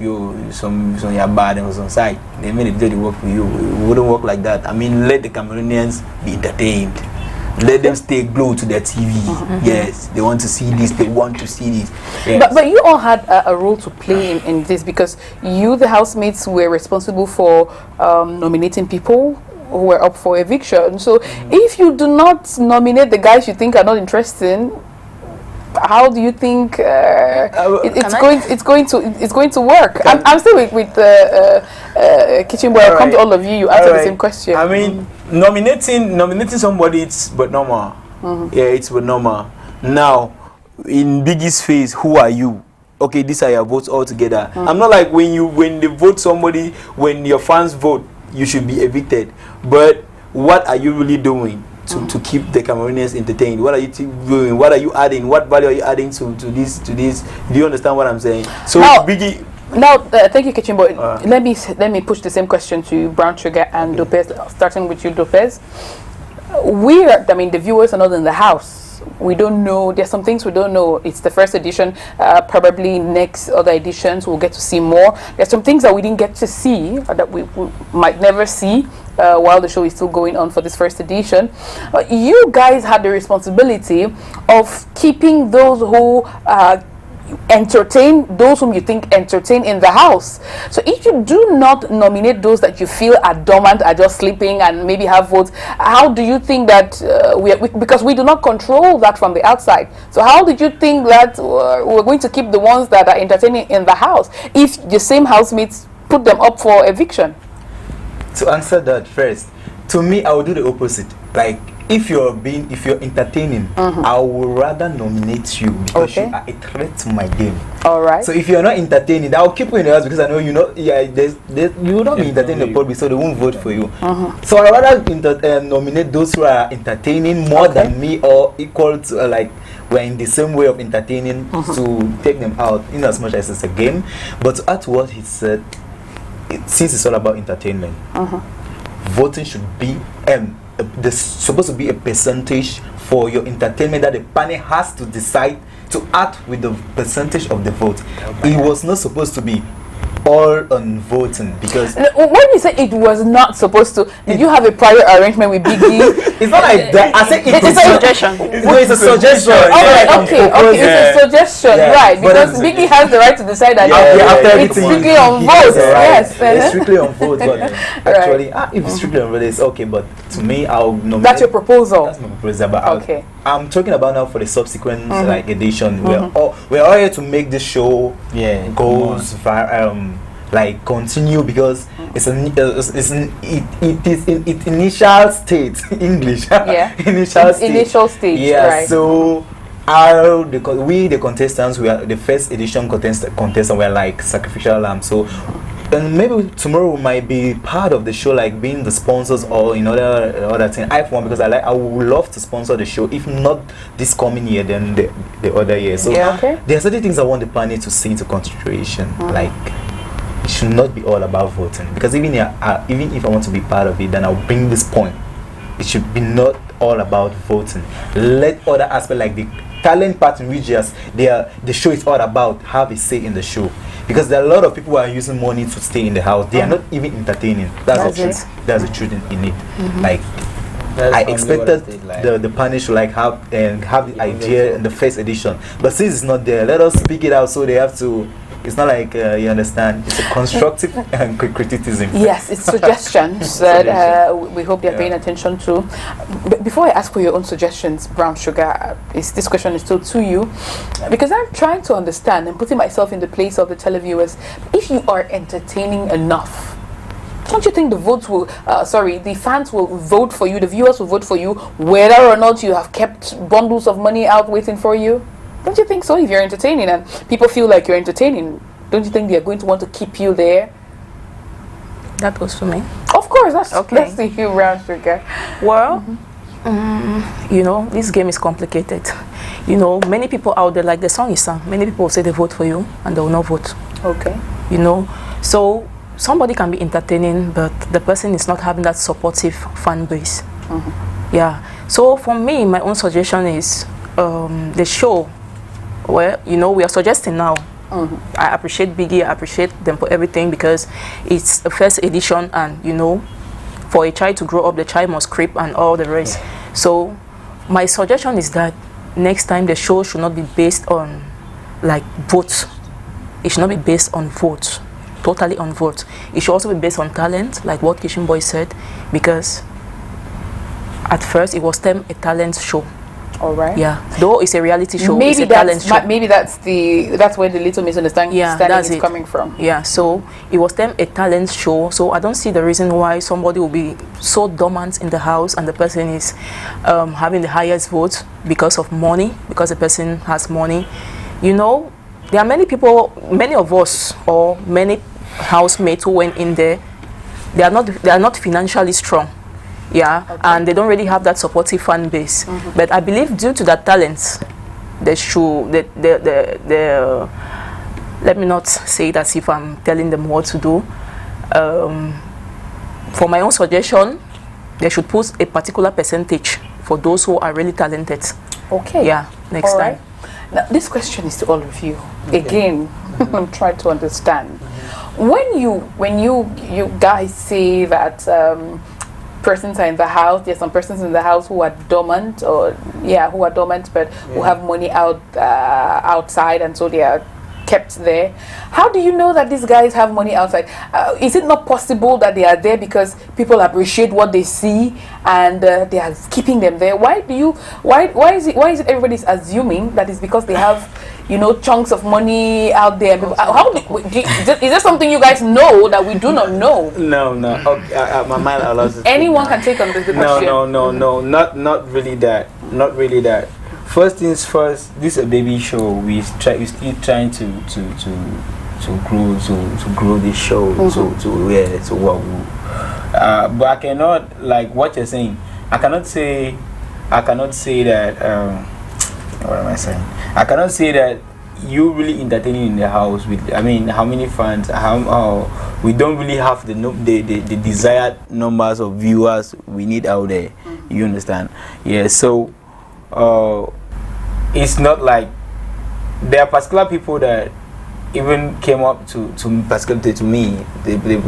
some your burdens on site, they may do the work for you. It wouldn't work like that. I mean, let the Cameroonians be entertained. Let them stay glued to their TV. Yes, they want to see this. They want to see this. Yes. But you all had a role to play in this, because you, the housemates, were responsible for nominating people who were up for eviction. So if you do not nominate the guys you think are not interesting, how do you think it's going to work? I'm still with Kitchen Boy. I'll come to all of you. You answer the same question. I mean, nominating somebody, it's but normal. Yeah, it's but normal. Now, in Biggy's face, who are you? Okay, these are your votes all together. I'm not like when they vote somebody, when your fans vote, you should be evicted. But what are you really doing to keep the Cameroonians entertained? What are you doing? What are you adding? What value are you adding to this? Do you understand what I'm saying? So now, Biggy. Now, thank you, Kitchen Boy. Let me push the same question to Brown Sugar and Dopez. Starting with you, Dopez. The viewers are not in the house. We don't know. There's some things we don't know. It's the first edition. Probably next other editions we'll get to see more. There's some things that we didn't get to see, or that we might never see while the show is still going on for this first edition. You guys had the responsibility of keeping those who entertain, those whom you think entertain in the house. So if you do not nominate those that you feel are dormant, are just sleeping and maybe have votes, how do you think that because we do not control that from the outside, so how did you think that we're going to keep the ones that are entertaining in the house if the same housemates put them up for eviction? To answer that first, to me, I would do the opposite. Like, if you're entertaining, I would rather nominate you because you are a threat to my game. All right. So if you're not entertaining, I'll keep you in the house because I know you will not be entertaining the public, so they won't vote for you. So I rather nominate those who are entertaining more than me, or equal to like we're in the same way of entertaining, to take them out in as much as it's a game. But to add to what he said, since it's all about entertainment, voting should be there's supposed to be a percentage for your entertainment that the panel has to decide to act with the percentage of the vote. It was not supposed to be all on voting because when you say it was not supposed to, did you have a prior arrangement with Biggy? it's not like that. I say it's a suggestion. It's a suggestion. Okay, it's a suggestion, right? Because Biggy has the right to decide that it's strictly on vote. Yes, it's strictly on vote. But actually, if it's strictly on vote, it's okay. But to me, I'll nominate. That's your proposal. That's my proposal. But I'm talking about now for the subsequent like edition. We're all here to make this show goes like continue because it is in its initial state English initial stage right. So the contestants, we are the first edition contestants were like sacrificial lamb. So and maybe tomorrow we might be part of the show, like being the sponsors or in other thing. I for one, because I would love to sponsor the show, if not this coming year, then the other year. So there are certain things I want the panel to see into consideration. Like it should not be all about voting, because even if I want to be part of it, then I'll bring this point. It should be not all about voting. Let other aspects like the talent part in which the show is all about have a say in the show, because there are a lot of people who are using money to stay in the house. They are not even entertaining. That's the truth in it. Like I expected the panel should like have the idea in the first edition, but since it's not there, let us speak it out so they have to. It's not like you understand. It's a constructive criticism. Yes, it's suggestions that we hope they're paying attention to. Before I ask for your own suggestions, Brown Sugar, this question is still to you, because I'm trying to understand and putting myself in the place of the televiewers. If you are entertaining enough, don't you think the the fans will vote for you, the viewers will vote for you, whether or not you have kept bundles of money out waiting for you? Don't you think so? If you're entertaining and people feel like you're entertaining, don't you think they're going to want to keep you there? That goes for me. Of course, that's the you, Brown Sugar. Well, you know, this game is complicated. You know, many people out there, like the song is sung, many people will say they vote for you and they will not vote. Okay. You know, so somebody can be entertaining, but the person is not having that supportive fan base. Yeah. So for me, my own suggestion is the show. Well, you know, we are suggesting now. I appreciate Biggy, I appreciate them for everything, because it's the first edition, and you know, for a child to grow up, the child must creep and all the rest. So my suggestion is that next time the show should not be based on like votes. It should not be based on votes, totally on votes. It should also be based on talent, like what Kitchen Boy said, because at first it was termed a talent show. All right. Yeah. Though it's a reality show, maybe it's a talent show. Maybe that's where the little misunderstanding is coming from. Yeah. So it was then a talent show. So I don't see the reason why somebody will be so dormant in the house and the person is having the highest vote because of money, because the person has money. You know, there are many people, many of us, or many housemates who went in there. They are not financially strong. Yeah, and they don't really have that supportive fan base. But I believe due to that talent, they should let me not say it as if I'm telling them what to do. For my own suggestion, they should put a particular percentage for those who are really talented. Okay. Yeah, next time. Now, this question is to all of you. Again, I'm trying to understand. When you guys say that persons are in the house, there's some persons in the house who are dormant, but who have money outside, and so they are kept there. How do you know that these guys have money outside? Is it not possible that they are there because people appreciate what they see and they are keeping them there? Why is it everybody's assuming that it's because they have, you know, chunks of money out there? Is there something you guys know that we do not know? No. Okay, my mind allows it. Anyone can take on the question. No. Not really that. Not really that. First things first, this is a baby show. We still trying to grow this show but I cannot, like what you're saying, I cannot say that what am I saying? I cannot say that you really entertaining in the house with, I mean, how many fans, how we don't really have the desired numbers of viewers we need out there. You understand? Yeah, so it's not like there are particular people that even came up to particularly to me.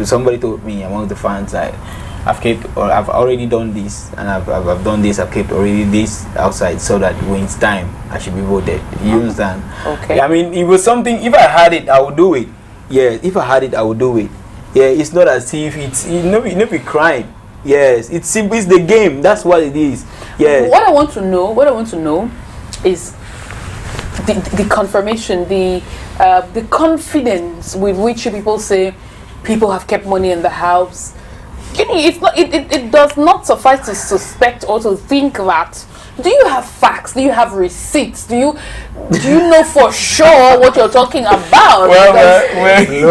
Somebody told me among the fans, I've already done this, and I've done this. I've kept already this outside, so that when it's time, I should be voted. You understand? Okay. I mean, it was something. If I had it, I would do it. Yeah, if I had it, I would do it. Yeah, it's not as if it's you know be crying. Yes, it's simple. It's the game. That's what it is. Yeah. What I want to know is the confirmation, the confidence with which you people say people have kept money in the house. It's not. It does not suffice to suspect or to think that. Do you have facts? Do you have receipts? Do you know for sure what you're talking about? Well,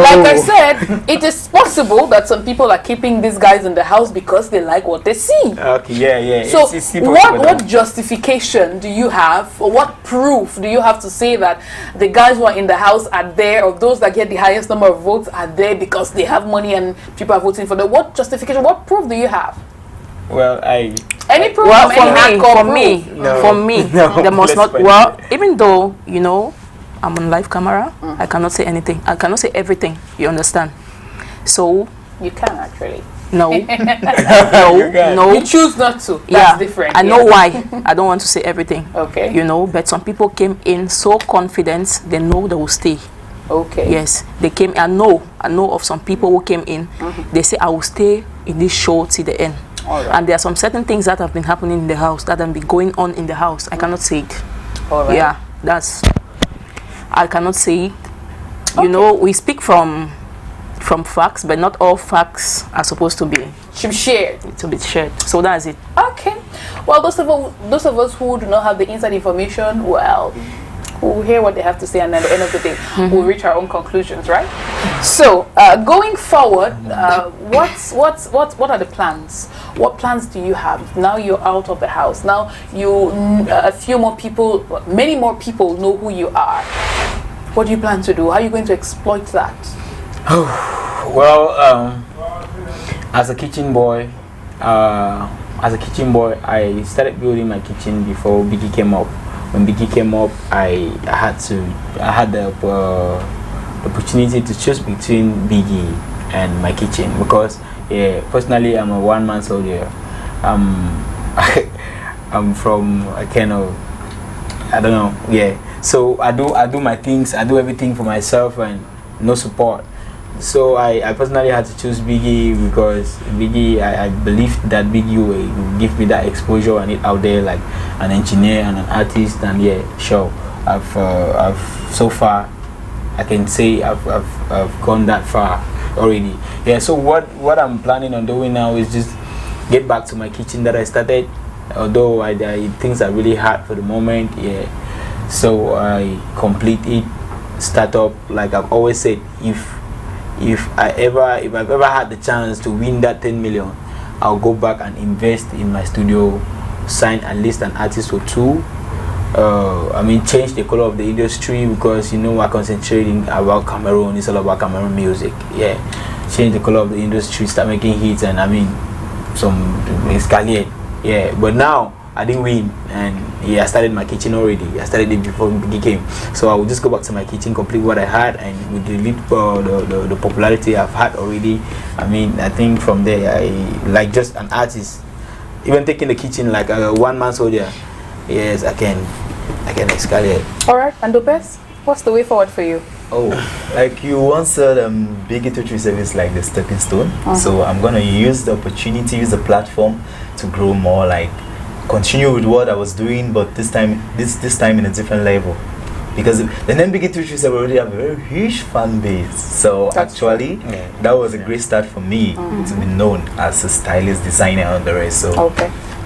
like I said, it is possible that some people are keeping these guys in the house because they like what they see. Okay, yeah. So what justification do you have, or what proof do you have to say that the guys who are in the house are there, or those that get the highest number of votes are there because they have money and people are voting for them? What justification, what proof do you have? Well, Any proof? Well, for me, No, there must let's not. find Well, even though I'm on live camera, I cannot say anything. I cannot say everything. You understand? So You can actually. no, You no. You choose not to. That's Yeah, different. I know why. I don't want to say everything. Okay. But some people came in so confident they know they will stay. Okay. Yes, they came. I know of some people who came in. They say I will stay in this show till the end. All right. And there are some certain things that have been happening in the house that have been going on in the house. I cannot say it. All right. Yeah, I cannot say it. Okay. We speak from facts, but not all facts are supposed to be shared. shared. So that's it. Okay. Well, those of us who do not have the inside information, well, we'll hear what they have to say, and at the end of the day, we'll reach our own conclusions, right? So, going forward, what are the plans? What plans do you have? Now you're out of the house. Now many more people know who you are. What do you plan to do? How are you going to exploit that? Well, as a kitchen boy, I started building my kitchen before Biggy came up. When Biggy came up, I had the opportunity to choose between Biggy and my kitchen, because personally I'm a one-man soldier. I'm from a kind of, I don't know, so I do my things, I do everything for myself and no support. So I personally had to choose Biggy, because Biggy, I believe that Biggy will give me that exposure and it out there, like an engineer and an artist. And sure, I've so far, I can say I've gone that far already. So what I'm planning on doing now is just get back to my kitchen that I started, although things are really hard for the moment. So I complete it, start up. Like I've always said, if I've ever had the chance to win that 10 million, I'll go back and invest in my studio, sign at least an artist or two. Change the color of the industry, because we're concentrating about Cameroon. It's all about Cameroon music. Change the color of the industry, start making hits, and some escalate. But now I didn't win, and I started my kitchen already. I started it before Biggy came, so I will just go back to my kitchen, complete what I had, and with the popularity I've had already, I think from there, I like just an artist, even taking the kitchen like a one-man soldier. Yes, I can escalate. All right, and the best. What's the way forward for you? Oh, like you once said, Biggy 2 service like the stepping stone. So I'm gonna use the opportunity, use the platform to grow more, like continue with what I was doing, but this time in a different level, because the name Biggy 2 already have a very huge fan base. So actually, that was a great start for me to be known as a stylist, designer, and the rest. So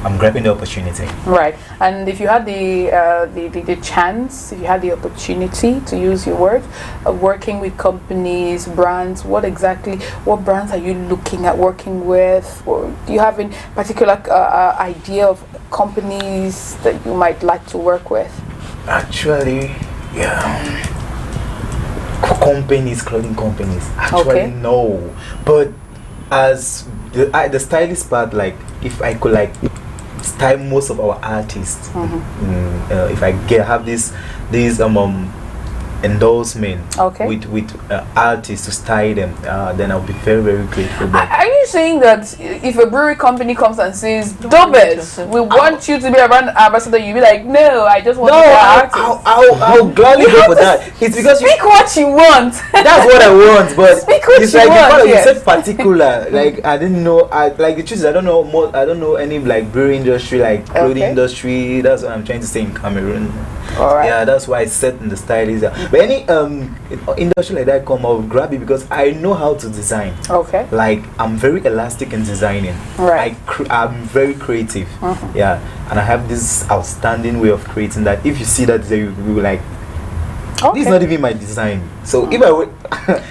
I'm grabbing the opportunity. Right. And if you had the chance, if you had the opportunity to use your word, working with companies, brands, what brands are you looking at working with? Or do you have a particular idea of companies that you might like to work with? Actually, clothing companies. Actually, no. But as the stylist part, like if I could style most of our artists, if I have this endorsement Okay. with artists to style them, then I'll be very, very grateful. But Are you saying that if a brewery company comes and says, Dobes, we want you to be a brand ambassador, you'll be like, no, I just want no, to be an artist. I'll gladly You go have for to that. It's because Speak what you want. that's what I want, but Speak what it's you like the want, part yes. you said particular. Like I didn't know. Like the truth is, I don't know more. I don't know any like brewery industry, like clothing Okay. industry. That's what I'm trying to say in Cameroon. All right. Yeah, that's why I set in the style is. But any industry like that come, I'll grab it because I know how to design. Okay. Like I'm very elastic in designing. Right. I'm very creative. Yeah, and I have this outstanding way of creating that. If you see that, you will be like, this is not even my design. So if I would,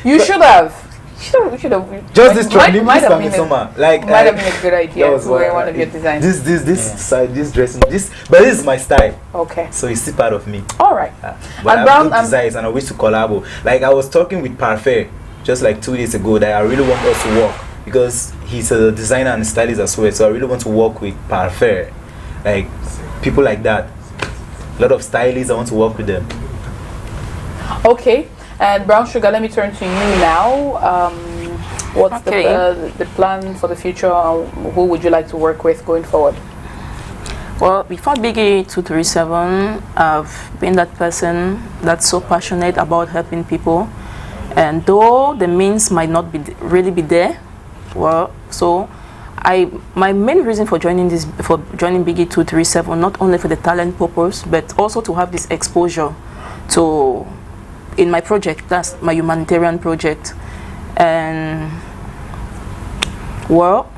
You should have. You should have. just this training, might this have can be been summer. Like might have been a good idea that was to wear what- one of your designs. This side, this dressing, this. But this is my style. Okay. So it's still part of me. All right. But And I have Brown, good designs and I wish to collabo. Like I was talking with Parfait just like 2 days ago that I really want us to work because he's a designer and stylist as well. So I really want to work with Parfait, like people like that. A lot of stylists, I want to work with them. Okay. And Brown Sugar, let me turn to you now. What's Okay. the plan for the future? Who would you like to work with going forward? Well, before Biggy 237, I've been that person that's so passionate about helping people. And though the means might not be really be there, well, so my main reason for joining Biggy 237, not only for the talent purpose, but also to have this exposure to in my project. That's my humanitarian project. And well,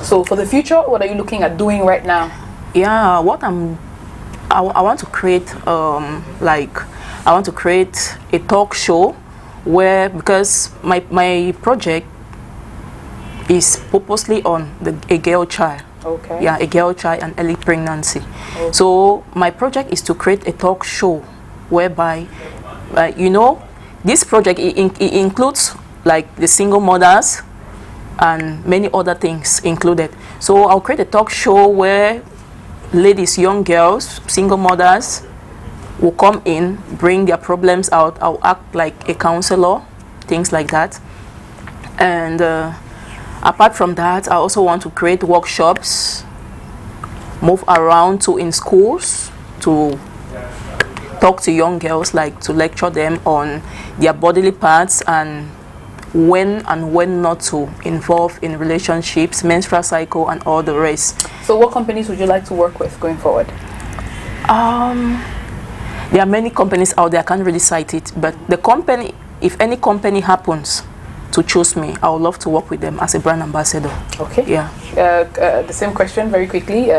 So for the future, what are you looking at doing right now? yeah, I want to create I want to create a talk show where, because my project is purposely on a girl child. Okay. Yeah, a girl child and early pregnancy. So my project is to create a talk show whereby, you know, this project it includes like the single mothers and many other things included. So I'll create a talk show where ladies, young girls, single mothers will come in, bring their problems out. I'll act like a counselor, things like that. And apart from that, I also want to create workshops, move around to in schools to talk to young girls, like to lecture them on their bodily parts and when not to involve in relationships, menstrual cycle and all the rest. So what companies would you like to work with going forward? There are many companies out there, I can't really cite it, but the company, if any company happens to choose me, I would love to work with them as a brand ambassador. Okay. Yeah. The same question very quickly.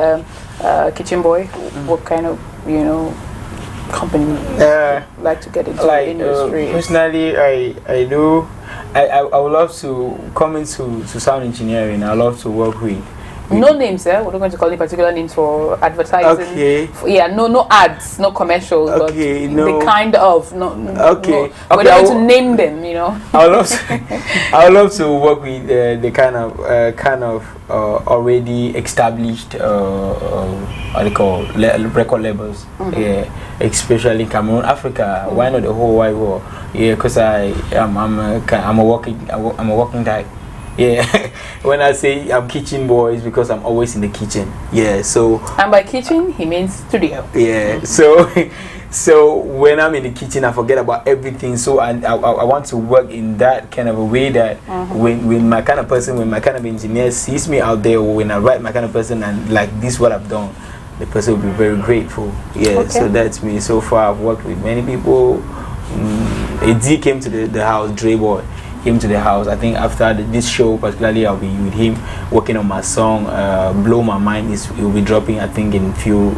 Kitchen Boy, what kind of, company you like to get into the industry? Personally, I would love to come into sound engineering. I love to work with. No names, we're not going to call any particular names for advertising. Okay. No ads, no commercials, Okay, but no. the kind of Okay. We're not going to name them, I would love to work with the kind of already established what they call record labels. Yeah, especially in Cameroon, Africa. Why not the whole wide world? Yeah, because I'm a working type. Yeah, when I say I'm kitchen boy, it's because I'm always in the kitchen. Yeah, so. And by kitchen, he means studio. Yeah, so when I'm in the kitchen, I forget about everything. So I want to work in that kind of a way that when my kind of person, when my kind of engineer sees me out there, or when I write my kind of person and like this is what I've done, the person will be very grateful. Yeah, Okay. so that's me. So far, I've worked with many people. AD came to the house, Dre Boy came to the house. I think after this show, particularly, I'll be with him working on my song. Blow My Mind it will be dropping. I think in 2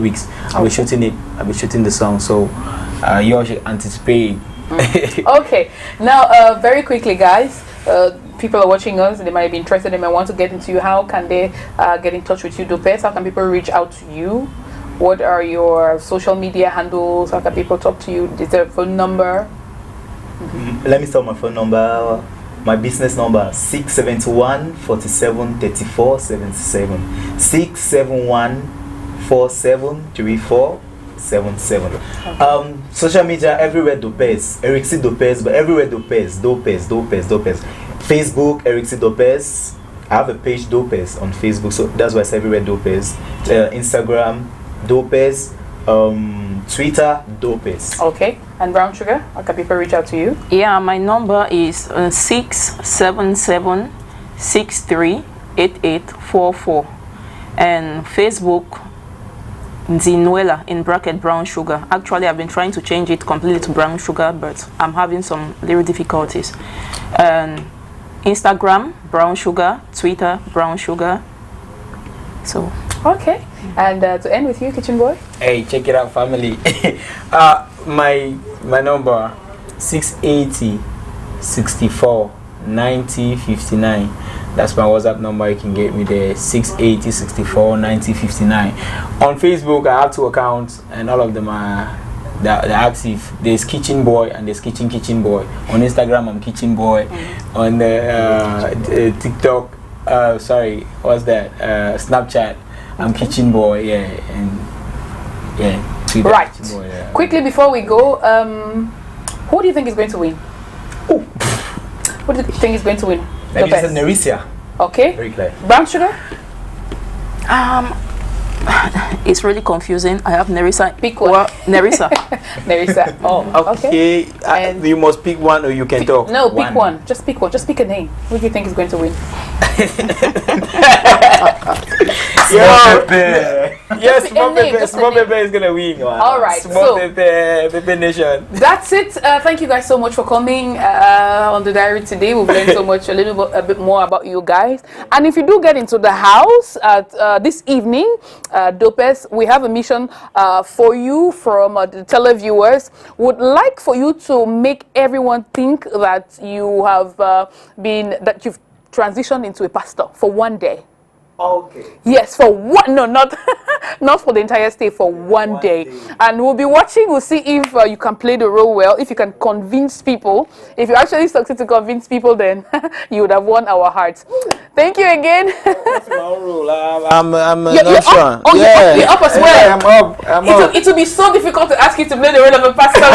weeks. I'll be shooting it. I'll be shooting the song. So you all should anticipate. Okay. Now, very quickly, guys. People are watching us. They might be interested. They might want to get into you. How can they get in touch with you, Dopes? How can people reach out to you? What are your social media handles? How can people talk to you? Is there a phone number? Let me start my phone number. My business number 671 47 34 77. 671 47 34 77. Social media everywhere Dopez, Erixi Dopez, but everywhere Dopez. Facebook, Erixi Dopez. I have a page Dopez on Facebook, so that's why it's everywhere Dopez. Instagram, Dopez. Twitter, Dopez. Okay. And Brown Sugar, how can people reach out to you? Yeah, my number is 677-638844. And Facebook, Zinuela, in bracket Brown Sugar. Actually, I've been trying to change it completely to Brown Sugar, but I'm having some little difficulties. And Instagram, Brown Sugar. Twitter, Brown Sugar. So. Okay. And to end with you, Kitchen Boy? Hey, check it out, family. My number 680 64 90 59. That's my WhatsApp number. You can get me there. 680 64 90 59. On Facebook, I have 2 accounts, and all of them are they're active. There's Kitchen Boy and there's Kitchen Boy. On Instagram, I'm Kitchen Boy. On the TikTok, sorry, what's that? Snapchat, I'm Kitchen Boy. Yeah, and yeah. Twitter, Right. Kitchen Boy, yeah. Quickly before we go, who do you think is going to win? Oh, Who do you think is going to win? maybe it's Lopez. Nerissa. Okay. Very clear. Brown Sugar? It's really confusing. I have Nerissa. Pick one. Well, Nerissa. Nerissa. Oh, okay. Okay, And- you must pick one or you can talk. No, pick one. Just pick one. Just pick a name. Who do you think is going to win? Yes, Just a name, just a Small name. Pepe is gonna win. All right, Small so- Pepe Nation. That's it. Thank you guys so much for coming on the diary today. We've learned so much, a bit more about you guys. And if you do get into the house at this evening, Dopez, we have a mission for you from the televiewers. Would like for you to make everyone think that you have that you've transitioned into a pastor for one day. Okay. Yes, for one, no, not not for the entire stay, for one day. And we'll be watching, we'll see if you can play the role well, if you can convince people. If you actually succeed to convince people, then you would have won our hearts. Thank you again. That's my own rule. I'm You're not sure. up? Oh, you're up as well. Yeah, I'm up. It will be so difficult to ask you to play the role of a pastor.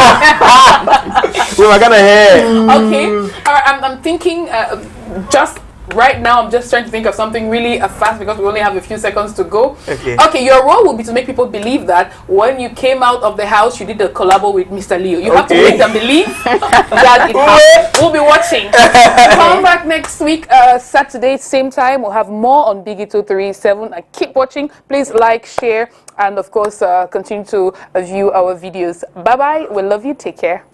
We were gonna hear. Okay. All right, I'm thinking just right now, I'm just trying to think of something really fast because we only have a few seconds to go. Okay, your role will be to make people believe that when you came out of the house, you did a collabo with Mr. Leo. You have to make them believe that it happened. We'll be watching. Come back next week, Saturday, same time. We'll have more on Biggy 237. And keep watching. Please like, share, and of course, continue to view our videos. Bye-bye. We love you. Take care.